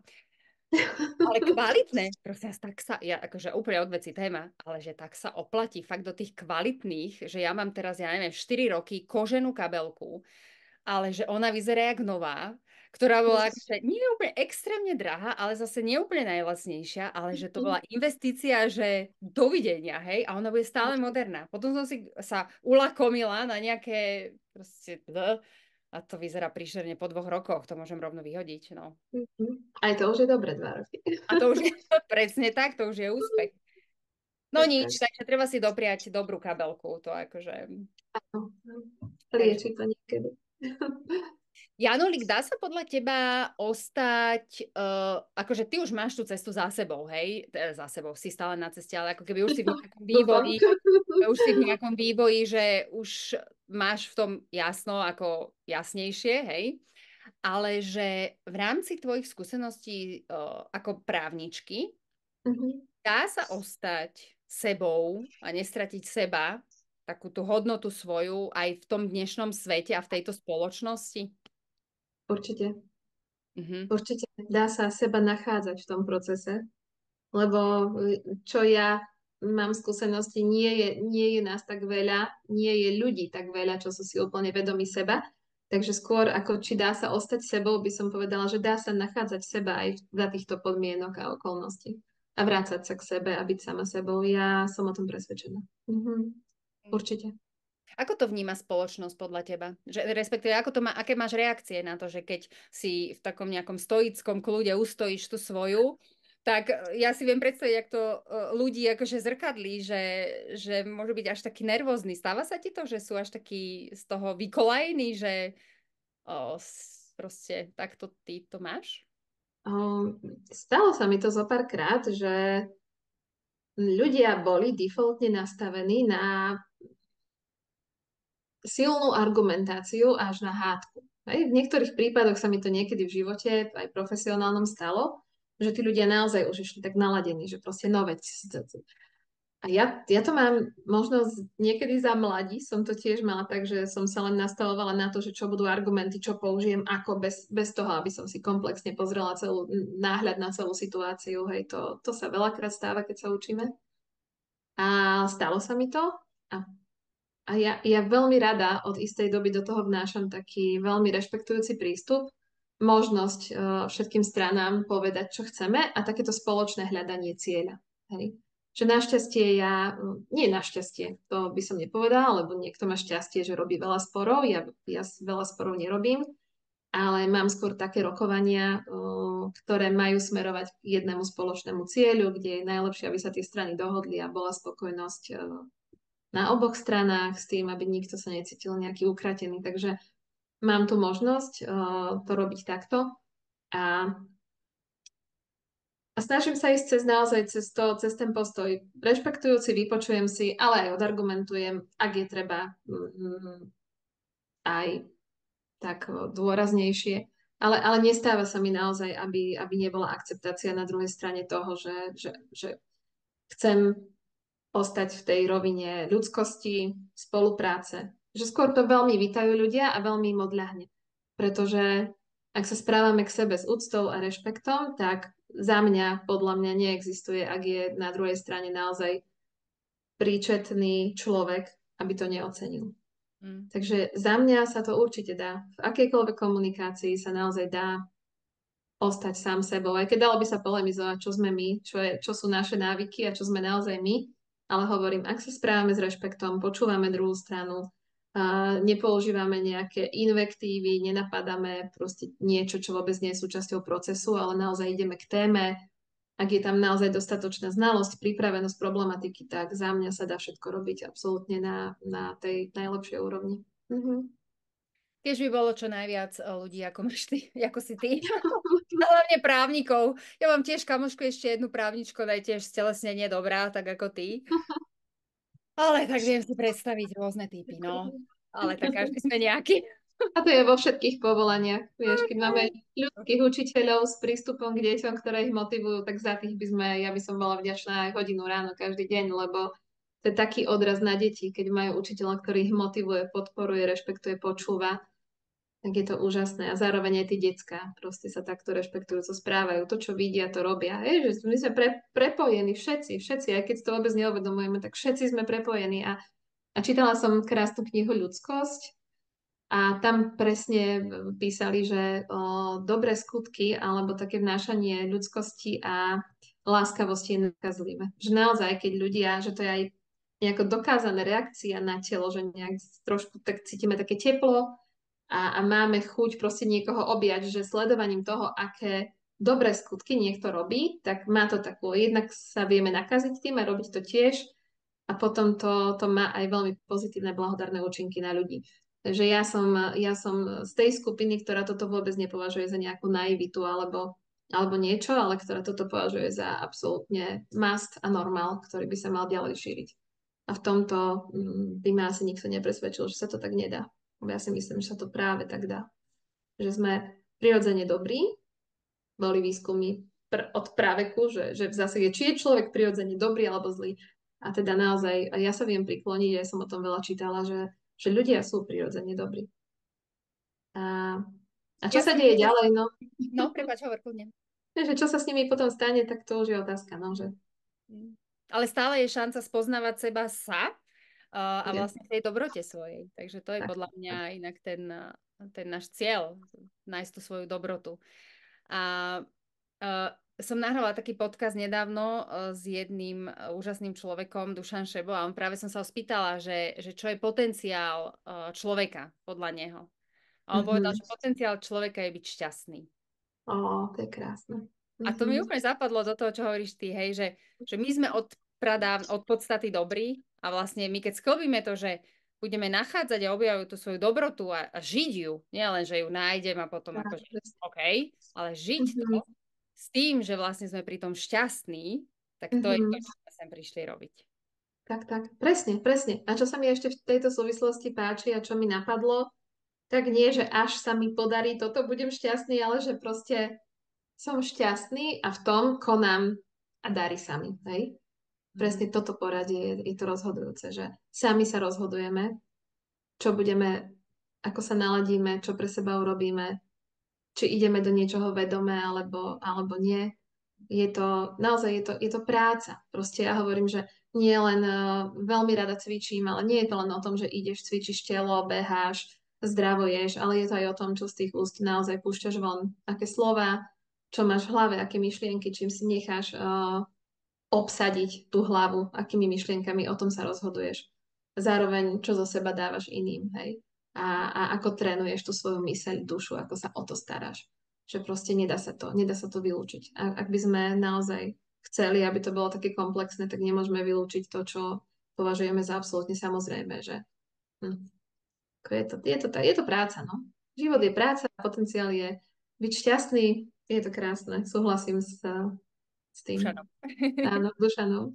Ale kvalitné, prosím, tak sa, ja akože úplne odveci téma, ale že tak sa oplatí fakt do tých kvalitných, že ja mám teraz, ja neviem, 4 roky koženú kabelku, ale že ona vyzerá jak nová, ktorá bola akože nie úplne extrémne drahá, ale zase nie úplne najlacnejšia, ale že to bola investícia, že dovidenia, hej, a ona bude stále moderná. Potom som si sa ulakomila na nejaké proste a to vyzerá príšerne po 2 rokoch, to môžem rovno vyhodiť, no. Aj to už je dobre 2 roky. A to už je presne tak, to už je úspech. No nič, takže treba si dopriať dobrú kabelku, to akože... Lieči to niekedy. Janulík, dá sa podľa teba ostať, akože ty už máš tú cestu za sebou, hej? Za sebou, si stále na ceste, ale ako keby už si v nejakom vývoji, že už máš v tom jasno, ako jasnejšie, hej? Ale že v rámci tvojich skúseností ako právničky, Dá sa ostať sebou a nestratiť seba, takú tú hodnotu svoju aj v tom dnešnom svete a v tejto spoločnosti? Určite. Mhm. Určite dá sa seba nachádzať v tom procese, lebo čo ja mám skúsenosti, nie je nás tak veľa, nie je ľudí tak veľa, čo sú si úplne vedomí seba. Takže skôr ako či dá sa ostať sebou, by som povedala, že dá sa nachádzať seba aj za týchto podmienok a okolností. A vrácať sa k sebe a byť sama sebou. Ja som o tom presvedčená. Určite. Ako to vníma spoločnosť podľa teba? Že, respektíve, aké máš reakcie na to, že keď si v takom nejakom stoickom kľude ustojíš tú svoju, tak ja si viem predstaviť, jak to ľudí akože zrkadlí, že môžu byť až taký nervózny. Stáva sa ti to, že sú až takí z toho vykolajení, že proste takto ty to máš? Stalo sa mi to zo párkrát, že ľudia boli defaultne nastavení na silnú argumentáciu až na hádku. Hej? V niektorých prípadoch sa mi to niekedy v živote, aj profesionálnom stalo, že tí ľudia naozaj už išli tak naladení, že proste no veď. A ja to mám možno niekedy za mladí, som to tiež mala tak, že som sa len nastavovala na to, že čo budú argumenty, čo použijem, ako bez toho, aby som si komplexne pozrela náhľad na celú situáciu. Hej, to sa veľakrát stáva, keď sa učíme. A stalo sa mi to. A ja veľmi rada od istej doby do toho vnášam taký veľmi rešpektujúci prístup, možnosť všetkým stranám povedať, čo chceme a takéto spoločné hľadanie cieľa. Hej. Že našťastie nie našťastie, to by som nepovedala, lebo niekto má šťastie, že robí veľa sporov, ja veľa sporov nerobím, ale mám skôr také rokovania, ktoré majú smerovať k jednému spoločnému cieľu, kde je najlepšie, aby sa tie strany dohodli a bola spokojnosť na oboch stranách s tým, aby nikto sa necítil nejaký ukratený. Takže mám tu možnosť to robiť takto a, a snažím sa ísť cez ten postoj. Rešpektujúci, vypočujem si, ale aj odargumentujem, ak je treba aj tak dôraznejšie. Ale nestáva sa mi naozaj, aby nebola akceptácia na druhej strane toho, že chcem ostať v tej rovine ľudskosti, spolupráce. Že skôr to veľmi vítajú ľudia a veľmi im odľahne. Pretože ak sa správame k sebe s úctou a rešpektom, tak za mňa, podľa mňa neexistuje, ak je na druhej strane naozaj príčetný človek, aby to neocenil. Takže za mňa sa to určite dá. V akejkoľvek komunikácii sa naozaj dá ostať sám sebou. Aj keď dalo by sa polemizovať, čo sme my, čo sú naše návyky a čo sme naozaj my. Ale hovorím, ak sa správame s rešpektom, počúvame druhú stranu, nepoužívame nejaké invektívy, nenapadáme proste niečo, čo vôbec nie je súčasťou procesu, ale naozaj ideme k téme. Ak je tam naozaj dostatočná znalosť, pripravenosť problematiky, tak za mňa sa dá všetko robiť absolútne na tej najlepšej úrovni. Tiež by bolo čo najviac ľudí, ako máš ty, ako si ty. Hlavne právnikov. Ja mám tiež kamošku, ešte jednu právničku, aj tiež stelesnenie dobrá, tak ako ty. Ale tak viem si predstaviť rôzne typy, no. Ale tak každý sme nejaký. A to je vo všetkých povolaniach. Vieš, keď máme ľudských učiteľov s prístupom k deťom, ktoré ich motivujú, tak za tých ja by som bola vďačná aj hodinu ráno každý deň, lebo to je taký odraz na deti, keď majú učiteľa, ktorý ich motivuje, podporuje, rešpektuje, počúva, tak je to úžasné. A zároveň aj tí decká proste sa takto rešpektujúco správajú. To, čo vidia, to robia. Že my sme prepojení, všetci, aj keď to vôbec neuvedomujeme, tak všetci sme prepojení. A čítala som krásnu knihu Ľudskosť, a tam presne písali, že dobré skutky alebo také vnášanie ľudskosti a láskavosti je nakazlivé. Že naozaj, keď ľudia, že to je aj nejako dokázaná reakcia na telo, že nejak trošku tak cítime také teplo a máme chuť proste niekoho objať, že sledovaním toho, aké dobré skutky niekto robí, tak má to takú, jednak sa vieme nakaziť tým a robiť to tiež a potom to má aj veľmi pozitívne blahodárne účinky na ľudí. Takže ja som z tej skupiny, ktorá toto vôbec nepovažuje za nejakú naivitu alebo niečo, ale ktorá toto považuje za absolútne must a normál, ktorý by sa mal ďalej šíriť. A v tomto by ma asi nikto nepresvedčil, že sa to tak nedá. Ja si myslím, že sa to práve tak dá. Že sme prirodzene dobrí, boli výskumy od praveku, že v zásade, či je človek prirodzene dobrý alebo zlý. A teda naozaj, ja sa viem prikloniť, ja som o tom veľa čítala, že ľudia sú prirodzene dobrí. A čo Ja sa som deje počas... ďalej, no? No, prepáč, hovor kľudne. Že čo sa s nimi potom stane, tak to už je otázka, no, že... Ale stále je šanca spoznávať seba a Je. vlastne v tej dobrote svojej. Takže to je Tak. podľa mňa inak ten náš cieľ, nájsť tú svoju dobrotu. A som nahrala taký podcast nedávno s jedným úžasným človekom, Dušan Šebo, a on práve som sa ho spýtala, že čo je potenciál človeka podľa neho. A on povedal, že potenciál človeka je byť šťastný. Ó, to je krásne. A to mi úplne zapadlo do toho, čo hovoríš ty, hej, že my sme od podstaty dobrí a vlastne my keď sklbíme to, že budeme nachádzať a objavujú tú svoju dobrotu a žiť ju, nie len, že ju nájdem a potom akože OK, ale žiť to s tým, že vlastne sme pri tom šťastní, tak to je to, čo sme sem prišli robiť. Tak, presne, presne. A čo sa mi ešte v tejto súvislosti páči a čo mi napadlo, tak nie, že až sa mi podarí toto, budem šťastný, ale že proste som šťastný a v tom konám a darí sa mi. Hej? Presne toto poradie je to rozhodujúce, že sami sa rozhodujeme, čo budeme, ako sa naladíme, čo pre seba urobíme, či ideme do niečoho vedomé alebo nie. Naozaj je to práca. Proste ja hovorím, že nie len veľmi rada cvičím, ale nie je to len o tom, že ideš, cvičíš telo, beháš, zdravo ješ, ale je to aj o tom, čo z tých úst naozaj púšťaš von, aké slova, čo máš v hlave, aké myšlienky, čím si necháš obsadiť tú hlavu, akými myšlienkami, o tom sa rozhoduješ. Zároveň, čo zo seba dávaš iným, hej? A ako trénuješ tú svoju myseľ, dušu, ako sa o to staráš. Že proste nedá sa to vylúčiť. Ak by sme naozaj chceli, aby to bolo také komplexné, tak nemôžeme vylúčiť to, čo považujeme za absolútne samozrejme, že je to práca, no. Život je práca, potenciál je byť šťastný, je to krásne, súhlasím s tým. Dušanom. Áno, Dušanom.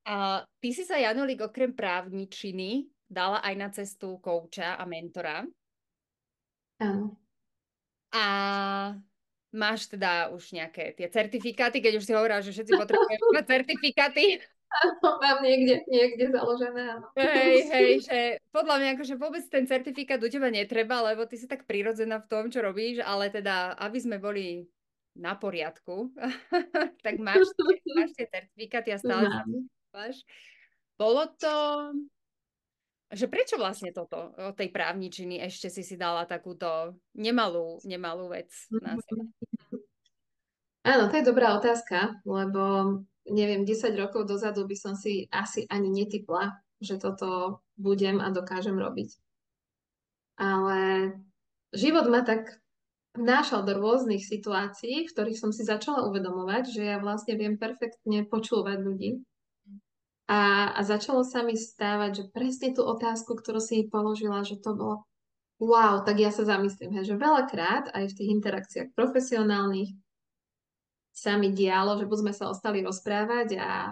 A ty si sa, Janulík, okrem právničiny dala aj na cestu kouča a mentora. Áno. A máš teda už nejaké tie certifikáty, keď už si hovorila, že všetci potrebujeme mať certifikáty. Áno, mám niekde založené, áno. Hej, že podľa mňa akože vôbec ten certifikát u teba netreba, lebo ty si tak prirodzená v tom, čo robíš, ale teda, aby sme boli na poriadku, tak máš tie certifikáty a stále sa máš. Bolo to... Že prečo vlastne toto, o tej právničiny ešte si dala takúto nemalú vec na seba? Áno, to je dobrá otázka, lebo neviem, 10 rokov dozadu by som si asi ani netipla, že toto budem a dokážem robiť. Ale život ma tak vnášal do rôznych situácií, v ktorých som si začala uvedomovať, že ja vlastne viem perfektne počúvať ľudí. A začalo sa mi stávať, že presne tú otázku, ktorú si mi položila, že to bolo wow, tak ja sa zamyslím, že veľakrát aj v tých interakciách profesionálnych sa mi dialo, že buď sme sa ostali rozprávať a,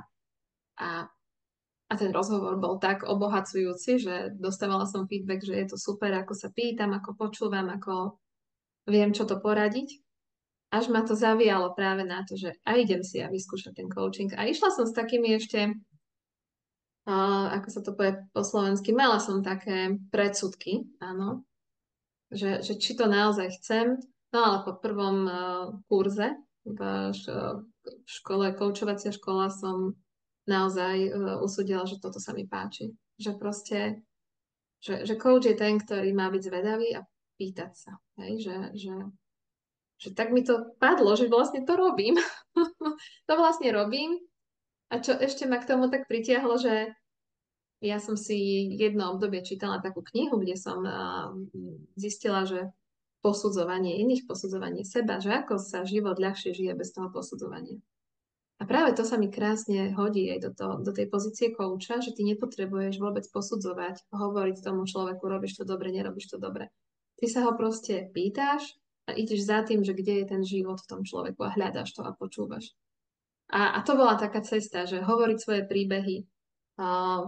a ten rozhovor bol tak obohacujúci, že dostávala som feedback, že je to super, ako sa pýtam, ako počúvam, ako viem, čo to poradiť. Až ma to zavialo práve na to, že a idem si ja vyskúšať ten coaching. A išla som s takými ešte, ako sa to povie po slovensky, mala som také predsudky, áno, že či to naozaj chcem. No ale po prvom kurze v škole, koučovacia škola, som naozaj usúdila, že toto sa mi páči. Že proste, že coach je ten, ktorý má byť zvedavý a pýtať sa. Hej? Že tak mi to padlo, že vlastne to robím. To vlastne robím. A čo ešte ma k tomu tak pritiahlo, že ja som si jedno obdobie čítala takú knihu, kde som zistila, že posudzovanie iných, posudzovanie seba, že ako sa život ľahšie žije bez toho posudzovania. A práve to sa mi krásne hodí aj do tej pozície kouča, že ty nepotrebuješ vôbec posudzovať, hovoriť tomu človeku, robíš to dobre, nerobíš to dobre. Ty sa ho proste pýtáš a ideš za tým, že kde je ten život v tom človeku a hľadáš to a počúvaš. A to bola taká cesta, že hovoriť svoje príbehy.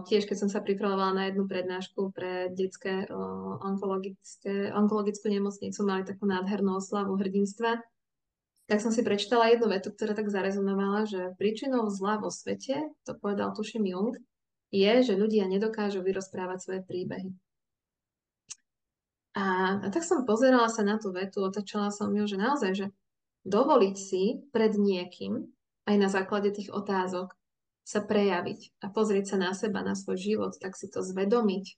Tiež, keď som sa pripravovala na jednu prednášku pre detské onkologickú nemocnicu, mali takú nádhernú oslavu hrdinstva, tak som si prečítala jednu vetu, ktorá tak zarezonovala, že príčinou zla vo svete, to povedal tuším Jung, je, že ľudia nedokážu vyrozprávať svoje príbehy. A tak som pozerala sa na tú vetu, otačala som ju, že naozaj, že dovoliť si pred niekým, aj na základe tých otázok, sa prejaviť a pozrieť sa na seba, na svoj život, tak si to zvedomiť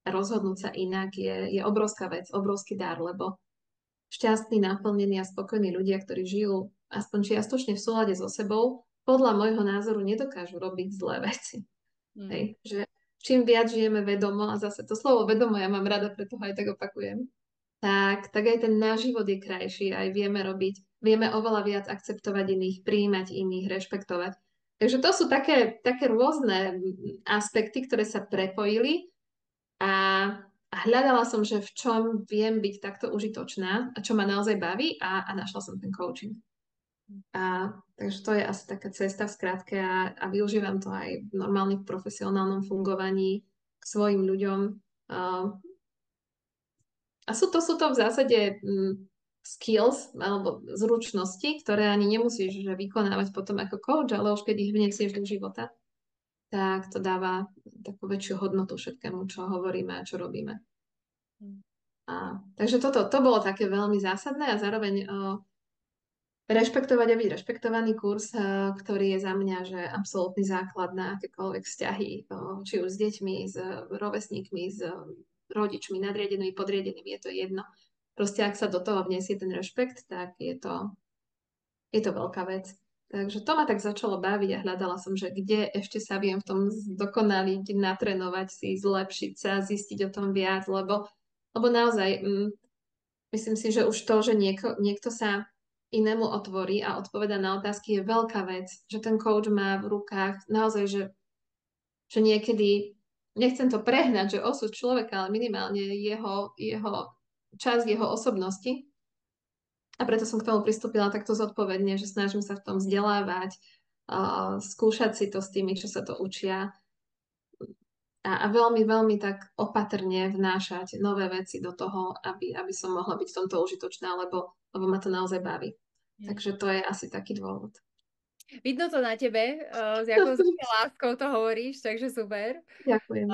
a rozhodnúť sa inak je obrovská vec, obrovský dar, lebo šťastní, naplnení a spokojní ľudia, ktorí žijú aspoň čiastočne v súlade so sebou, podľa môjho názoru nedokážu robiť zlé veci. Hej, že čím viac žijeme vedomo, a zase to slovo vedomo ja mám rada, preto ho aj tak opakujem, tak aj ten náš život je krajší, aj vieme oveľa viac akceptovať iných, prijímať iných, rešpektovať. Takže to sú také rôzne aspekty, ktoré sa prepojili a hľadala som, že v čom viem byť takto užitočná a čo ma naozaj baví a našla som ten coaching. Takže to je asi taká cesta v skratke a využívam to aj v normálnym profesionálnom fungovaní k svojim ľuďom. A sú to v zásade skills alebo zručnosti, ktoré ani nemusíš že vykonávať potom ako coach, ale už keď ich vnesieš do života, tak to dáva takú väčšiu hodnotu všetkému, čo hovoríme a čo robíme. Takže to bolo také veľmi zásadné a zároveň rešpektovať a byť rešpektovaný kurz, ktorý je za mňa že absolútny základ na akékoľvek vzťahy, či už s deťmi, s rovesníkmi, s rodičmi, nadriadenými, podriadenými, je to jedno. Proste ak sa do toho vniesie ten rešpekt, tak je to veľká vec. Takže to ma tak začalo baviť a hľadala som, že kde ešte sa viem v tom zdokonaliť, natrénovať si, zlepšiť sa, zistiť o tom viac, lebo naozaj myslím si, že už to, že niekto sa inému otvorí a odpoveda na otázky je veľká vec, že ten coach má v rukách naozaj, že niekedy, nechcem to prehnať, že osud človeka, ale minimálne jeho časť jeho osobnosti. A preto som k tomu pristúpila takto zodpovedne, že snažím sa v tom vzdelávať, skúšať si to s tými, čo sa to učia a veľmi, veľmi tak opatrne vnášať nové veci do toho, aby som mohla byť v tomto užitočná, lebo ma to naozaj baví. Takže to je asi taký dôvod. Vidno to na tebe, s jakou láskou to hovoríš, takže super. Ďakujem.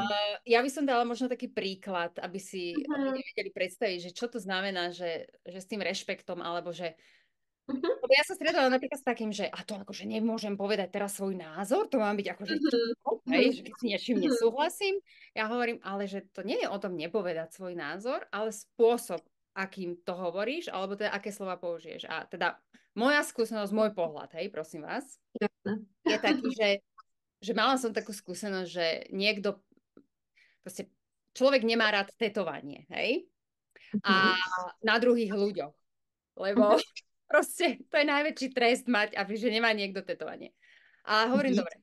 Ja by som dala možno taký príklad, aby si ľudia vedeli predstaviť, že čo to znamená, že s tým rešpektom, alebo že... Lebo ja sa stretala napríklad s takým, že a to akože nemôžem povedať teraz svoj názor, to mám byť akože že keď s niečím nesúhlasím. Ja hovorím, ale že to nie je o tom nepovedať svoj názor, ale spôsob, akým to hovoríš, alebo teda aké slova použiješ. A teda moja skúsenosť, môj pohľad, hej, prosím vás, je taký, že mala som takú skúsenosť, že niekto, proste človek nemá rád tetovanie, hej, a na druhých ľuďoch, lebo proste to je najväčší trest mať, že nemá niekto tetovanie. A hovorím, dobre,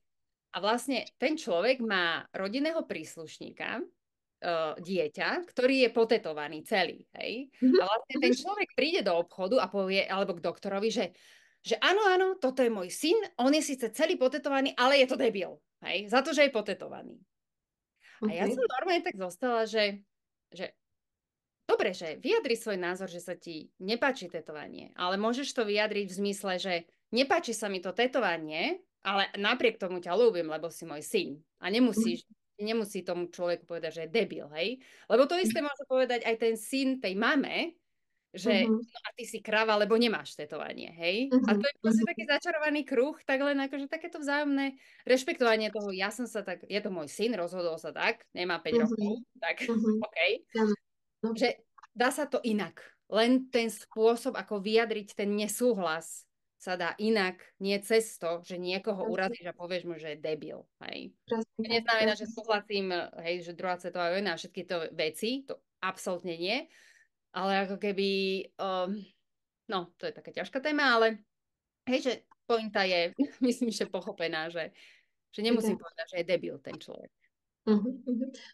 a vlastne ten človek má rodinného príslušníka, dieťa, ktorý je potetovaný celý, hej? A vlastne ten človek príde do obchodu a povie, alebo k doktorovi, že áno, toto je môj syn, on je síce celý potetovaný, ale je to debil, hej? Za to, že je potetovaný. A ja som normálne tak zostala, že dobre, že vyjadri svoj názor, že sa ti nepáči tetovanie, ale môžeš to vyjadriť v zmysle, že nepáči sa mi to tetovanie, ale napriek tomu ťa ľúbim, lebo si môj syn. A nemusí tomu človeku povedať, že je debil, hej? Lebo to isté môže povedať aj ten syn tej mame, že no a ty si krava, lebo nemáš tetovanie, hej? A to je proste taký začarovaný kruh, tak len akože takéto vzájomné rešpektovanie toho, je to môj syn, rozhodol sa tak, nemá 5 rokov, tak okej. Že dá sa to inak. Len ten spôsob, ako vyjadriť ten nesúhlas sa dá inak, nie cez to, že niekoho urazíš a povieš mu, že je debil. Hej. To neznamená, že súhlasím, hej, že druhá svetová vojna a všetky to veci, to absolútne nie. Ale ako keby, no, to je taká ťažká téma, ale hej, že pointa je, myslím, že pochopená, že nemusím povedať, že je debil ten človek.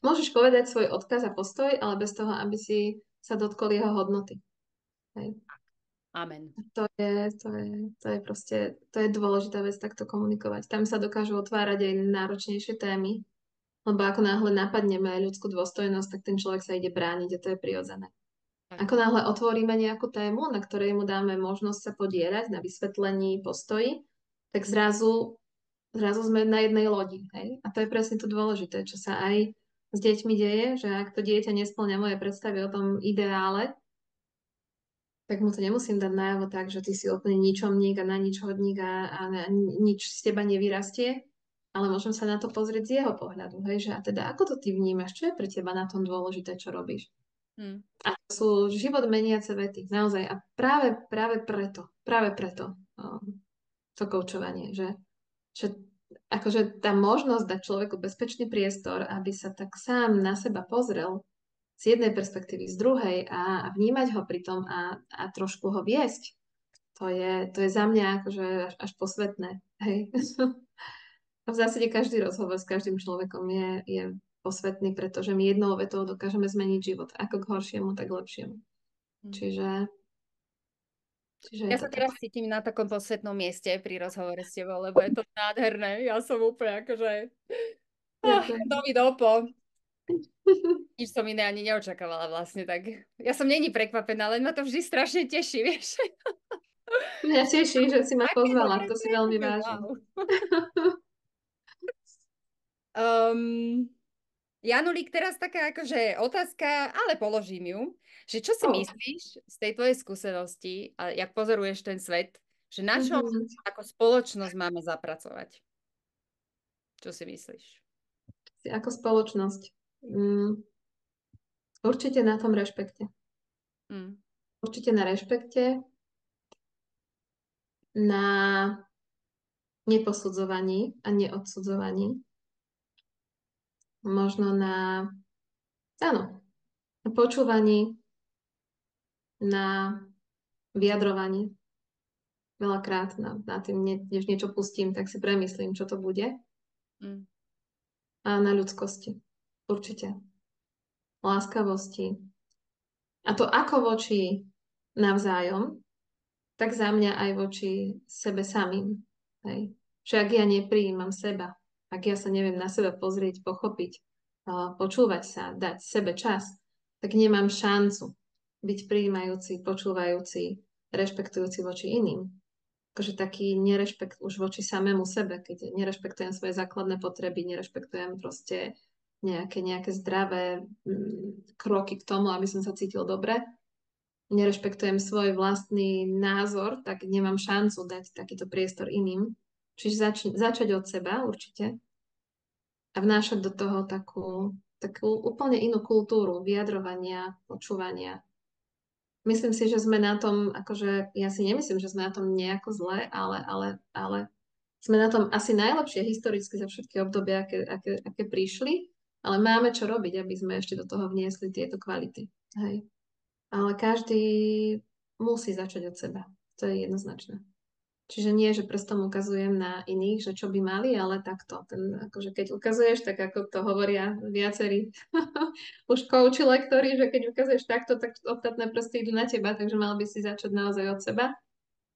Môžeš povedať svoj odkaz a postoj, ale bez toho, aby si sa dotkol jeho hodnoty. Hej. Amen. To je proste, to je dôležitá vec takto komunikovať. Tam sa dokážu otvárať aj náročnejšie témy, lebo ako náhle napadneme ľudskú dôstojnosť, tak ten človek sa ide brániť a to je prirodzené. Ako náhle otvoríme nejakú tému, na ktorej mu dáme možnosť sa podierať na vysvetlení, postoji, tak zrazu sme na jednej lodi. Hej? A to je presne to dôležité, čo sa aj s deťmi deje, že ak to dieťa nespĺňa moje predstavy o tom ideále, tak mu to nemusím dať najavo tak, že ty si úplne ničomník a na nič hodník a nič z teba nevyrastie, ale môžem sa na to pozrieť z jeho pohľadu. Hej? Že a teda ako to ty vnímaš? Čo je pre teba na tom dôležité, čo robíš? A to sú život meniace vety, naozaj. A práve preto to koučovanie, že akože tá možnosť dať človeku bezpečný priestor, aby sa tak sám na seba pozrel z jednej perspektívy, z druhej a vnímať ho pritom a trošku ho viesť, to je za mňa akože až posvetné. Hej. A v zásade každý rozhovor s každým človekom je posvetný, pretože my jednou vetou dokážeme zmeniť život. Ako k horšiemu, tak k lepšiemu. Čiže Ja sa teraz cítim na takom posvetnom mieste pri rozhovore s tebou, lebo je to nádherné. Ja som úplne akože to mi dopo. Nič som iné ani neočakávala vlastne, tak ja som není prekvapená, len ma to vždy strašne teší, vieš. Mňa teší, že si ma pozvala, to si veľmi vážim. Janulík, teraz taká akože otázka, ale položím ju, že čo si myslíš z tej tvojej skúsenosti, a jak pozoruješ ten svet, že na čom ako spoločnosť máme zapracovať? Čo si myslíš? Ako spoločnosť? Určite na tom rešpekte. Určite na rešpekte, na neposudzovaní a neodsudzovaní. Možno na počúvaní, na vyjadrovaní. Veľakrát na tým, než niečo pustím, tak si premyslím, čo to bude. A na ľudskosti. Určite. Láskavosti. A to ako voči navzájom, tak za mňa aj voči sebe samým. Hej. Že ak ja neprijímam seba, ak ja sa neviem na seba pozrieť, pochopiť, počúvať sa, dať sebe čas, tak nemám šancu byť prijímajúci, počúvajúci, rešpektujúci voči iným. Akože taký nerešpekt už voči samému sebe, keď nerešpektujem svoje základné potreby, nerešpektujem proste nejaké zdravé kroky k tomu, aby som sa cítil dobre, nerešpektujem svoj vlastný názor, tak nemám šancu dať takýto priestor iným. Čiže začať od seba určite a vnášať do toho takú úplne inú kultúru vyjadrovania, počúvania. Myslím si, že sme na tom, akože ja si nemyslím, že sme na tom nejako zle, ale sme na tom asi najlepšie historicky za všetky obdobia, aké prišli, ale máme čo robiť, aby sme ešte do toho vniesli tieto kvality. Hej. Ale každý musí začať od seba. To je jednoznačné. Čiže nie, že prstom ukazujem na iných, že čo by mali, ale takto. Akože keď ukazuješ, tak ako to hovoria viacerí už kouči lektori, že keď ukazuješ takto, tak ostatné prsty idú na teba, takže mal by si začať naozaj od seba.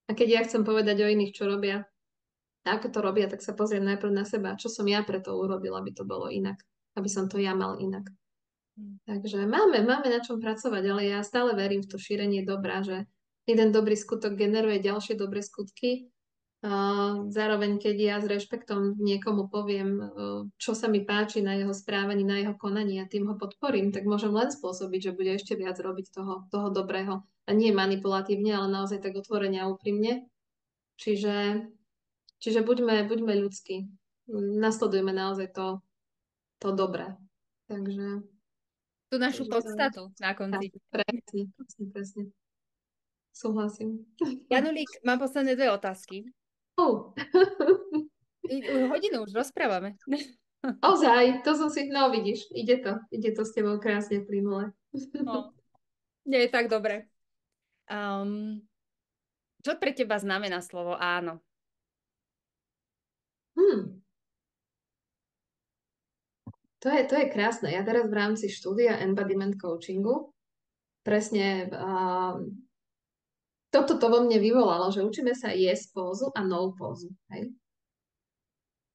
A keď ja chcem povedať o iných, čo robia, a ako to robia, tak sa pozriem najprv na seba, čo som ja preto urobila, aby to bolo inak, aby som to ja mal inak. Takže máme na čom pracovať, ale ja stále verím v to šírenie dobra, že jeden dobrý skutok generuje ďalšie dobré skutky. Zároveň, keď ja s rešpektom niekomu poviem, čo sa mi páči na jeho správaní, na jeho konaní a tým ho podporím, tak môžem len spôsobiť, že bude ešte viac robiť toho dobrého. A nie manipulatívne, ale naozaj tak otvorene a úprimne. Čiže buďme ľudskí. Nasledujme naozaj to dobré. Takže... Tú našu podstatu na konci. Presne. Súhlasím. Janulík, mám posledné 2 otázky. Hodinu už rozprávame. Ozaj, to som si... No, vidíš, ide to s tebou krásne plynule. No, nie je tak dobre. Čo pre teba znamená slovo áno? To je krásne. Ja teraz v rámci štúdia embodiment coachingu presne toto vo mne vyvolalo, že učíme sa yes pózu a no pózu. Hej?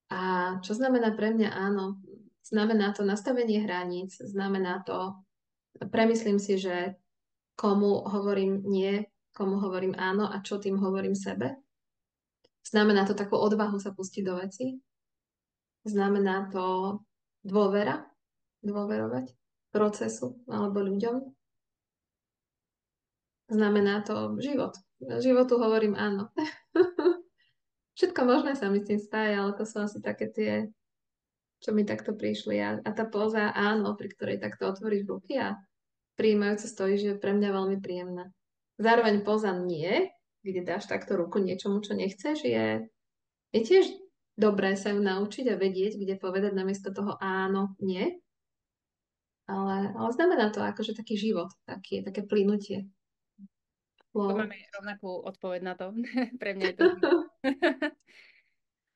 A čo znamená pre mňa áno? Znamená to nastavenie hraníc, znamená to, premyslím si, že komu hovorím nie, komu hovorím áno a čo tým hovorím sebe. Znamená to takú odvahu sa pustiť do veci. Znamená to dôverovať procesu alebo ľuďom. Znamená to život. Životu hovorím áno. Všetko možné sa mi s tým spája, ale to sú asi také tie, čo mi takto prišli. A tá póza áno, pri ktorej takto otvoríš ruky a prijímajúco stojíš, je pre mňa veľmi príjemná. Zároveň póza nie, kde dáš takto ruku niečomu, čo nechceš, je tiež dobré sa ju naučiť a vedieť, kde povedať namiesto toho áno, nie. Ale znamená to akože taký život, také plynutie. To Wow. máme rovnakú odpoveď na to. Pre mňa je to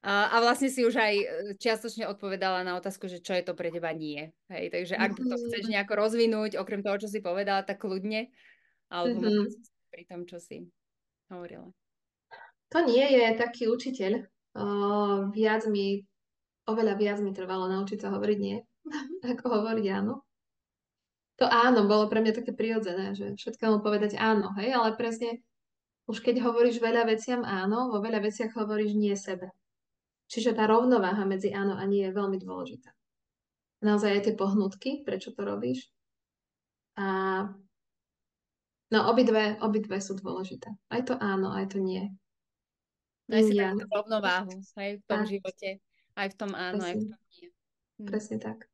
a vlastne si už aj čiastočne odpovedala na otázku, že čo je to pre teba nie. Hej, takže ak to chceš nejako rozvinúť, okrem toho, čo si povedala, tak kľudne, alebo možno pri tom, čo si hovorila. To nie je taký učiteľ. Oveľa viac mi trvalo naučiť sa hovoriť nie, ako hovoriť áno. To áno bolo pre mňa také prirodzené, že všetkému povedať áno, hej, ale presne už keď hovoríš veľa veciam áno, vo veľa veciach hovoríš nie sebe. Čiže tá rovnováha medzi áno a nie je veľmi dôležitá. Naozaj aj tie pohnutky, prečo to robíš. A no obidve sú dôležité. Aj to áno, aj to nie. Nájsť si Ja. takú rovnováhu, hej, v tom Tak. živote. Aj v tom áno, aj v tom nie. Presne tak.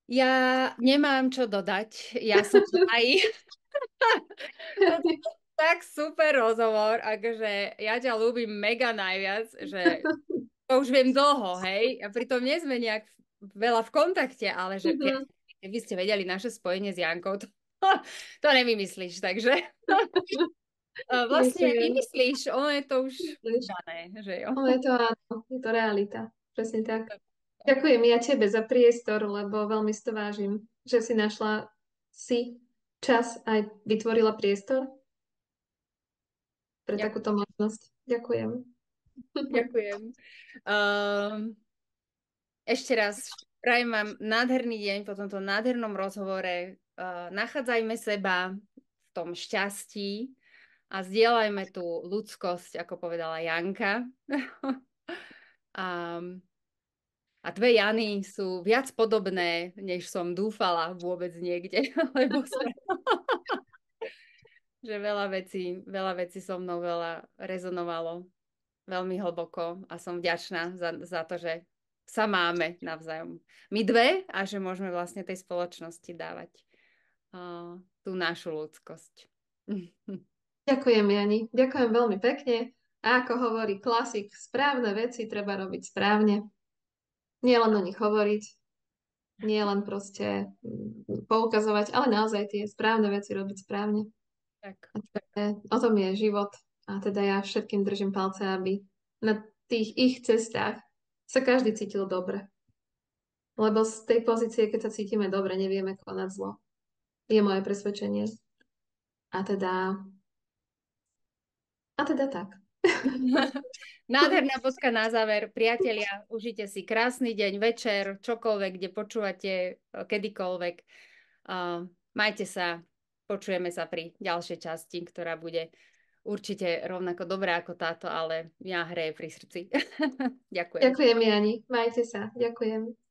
Ja nemám čo dodať. Ja som aj... tak super rozhovor, akože ja ťa ľúbim mega najviac, že to už viem dlho, hej, a pritom nie sme nejak veľa v kontakte, ale že keby ste vedeli naše spojenie s Jankou, to nevymyslíš, takže vlastne vymyslíš, ono je to už dané, že jo. Ono je to áno, je to realita, presne tak. Ďakujem ja tebe za priestor, lebo veľmi si to vážim, že si našla čas aj vytvorila priestor pre takúto možnosť. Ďakujem. Ďakujem. Ešte raz prajem vám nádherný deň po tomto nádhernom rozhovore. Nachádzajme seba v tom šťastí a zdieľajme tú ľudskosť, ako povedala Janka. A dve Jany sú viac podobné, než som dúfala vôbec niekde, lebo sme... že veľa vecí so mnou veľa rezonovalo veľmi hlboko a som vďačná za to, že sa máme navzájom. My dve a že môžeme vlastne tej spoločnosti dávať tú našu ľudskosť. Ďakujem, Jani. Ďakujem veľmi pekne. A ako hovorí klasik, správne veci treba robiť správne. Nie len o nich hovoriť, nie len proste poukazovať, ale naozaj tie správne veci robiť správne. Tak. O tom je život. A teda ja všetkým držím palce, aby na tých ich cestách sa každý cítil dobre. Lebo z tej pozície, keď sa cítime dobre, nevieme konať zlo. Je moje presvedčenie. A teda tak. Nádherná bodka na záver. Priatelia, užite si krásny deň, večer, čokoľvek, kde počúvate, kedykoľvek. Majte sa, počujeme sa pri ďalšej časti, ktorá bude určite rovnako dobrá ako táto, ale mňa hreje pri srdci. Ďakujem. Ďakujem, Jani. Majte sa. Ďakujem.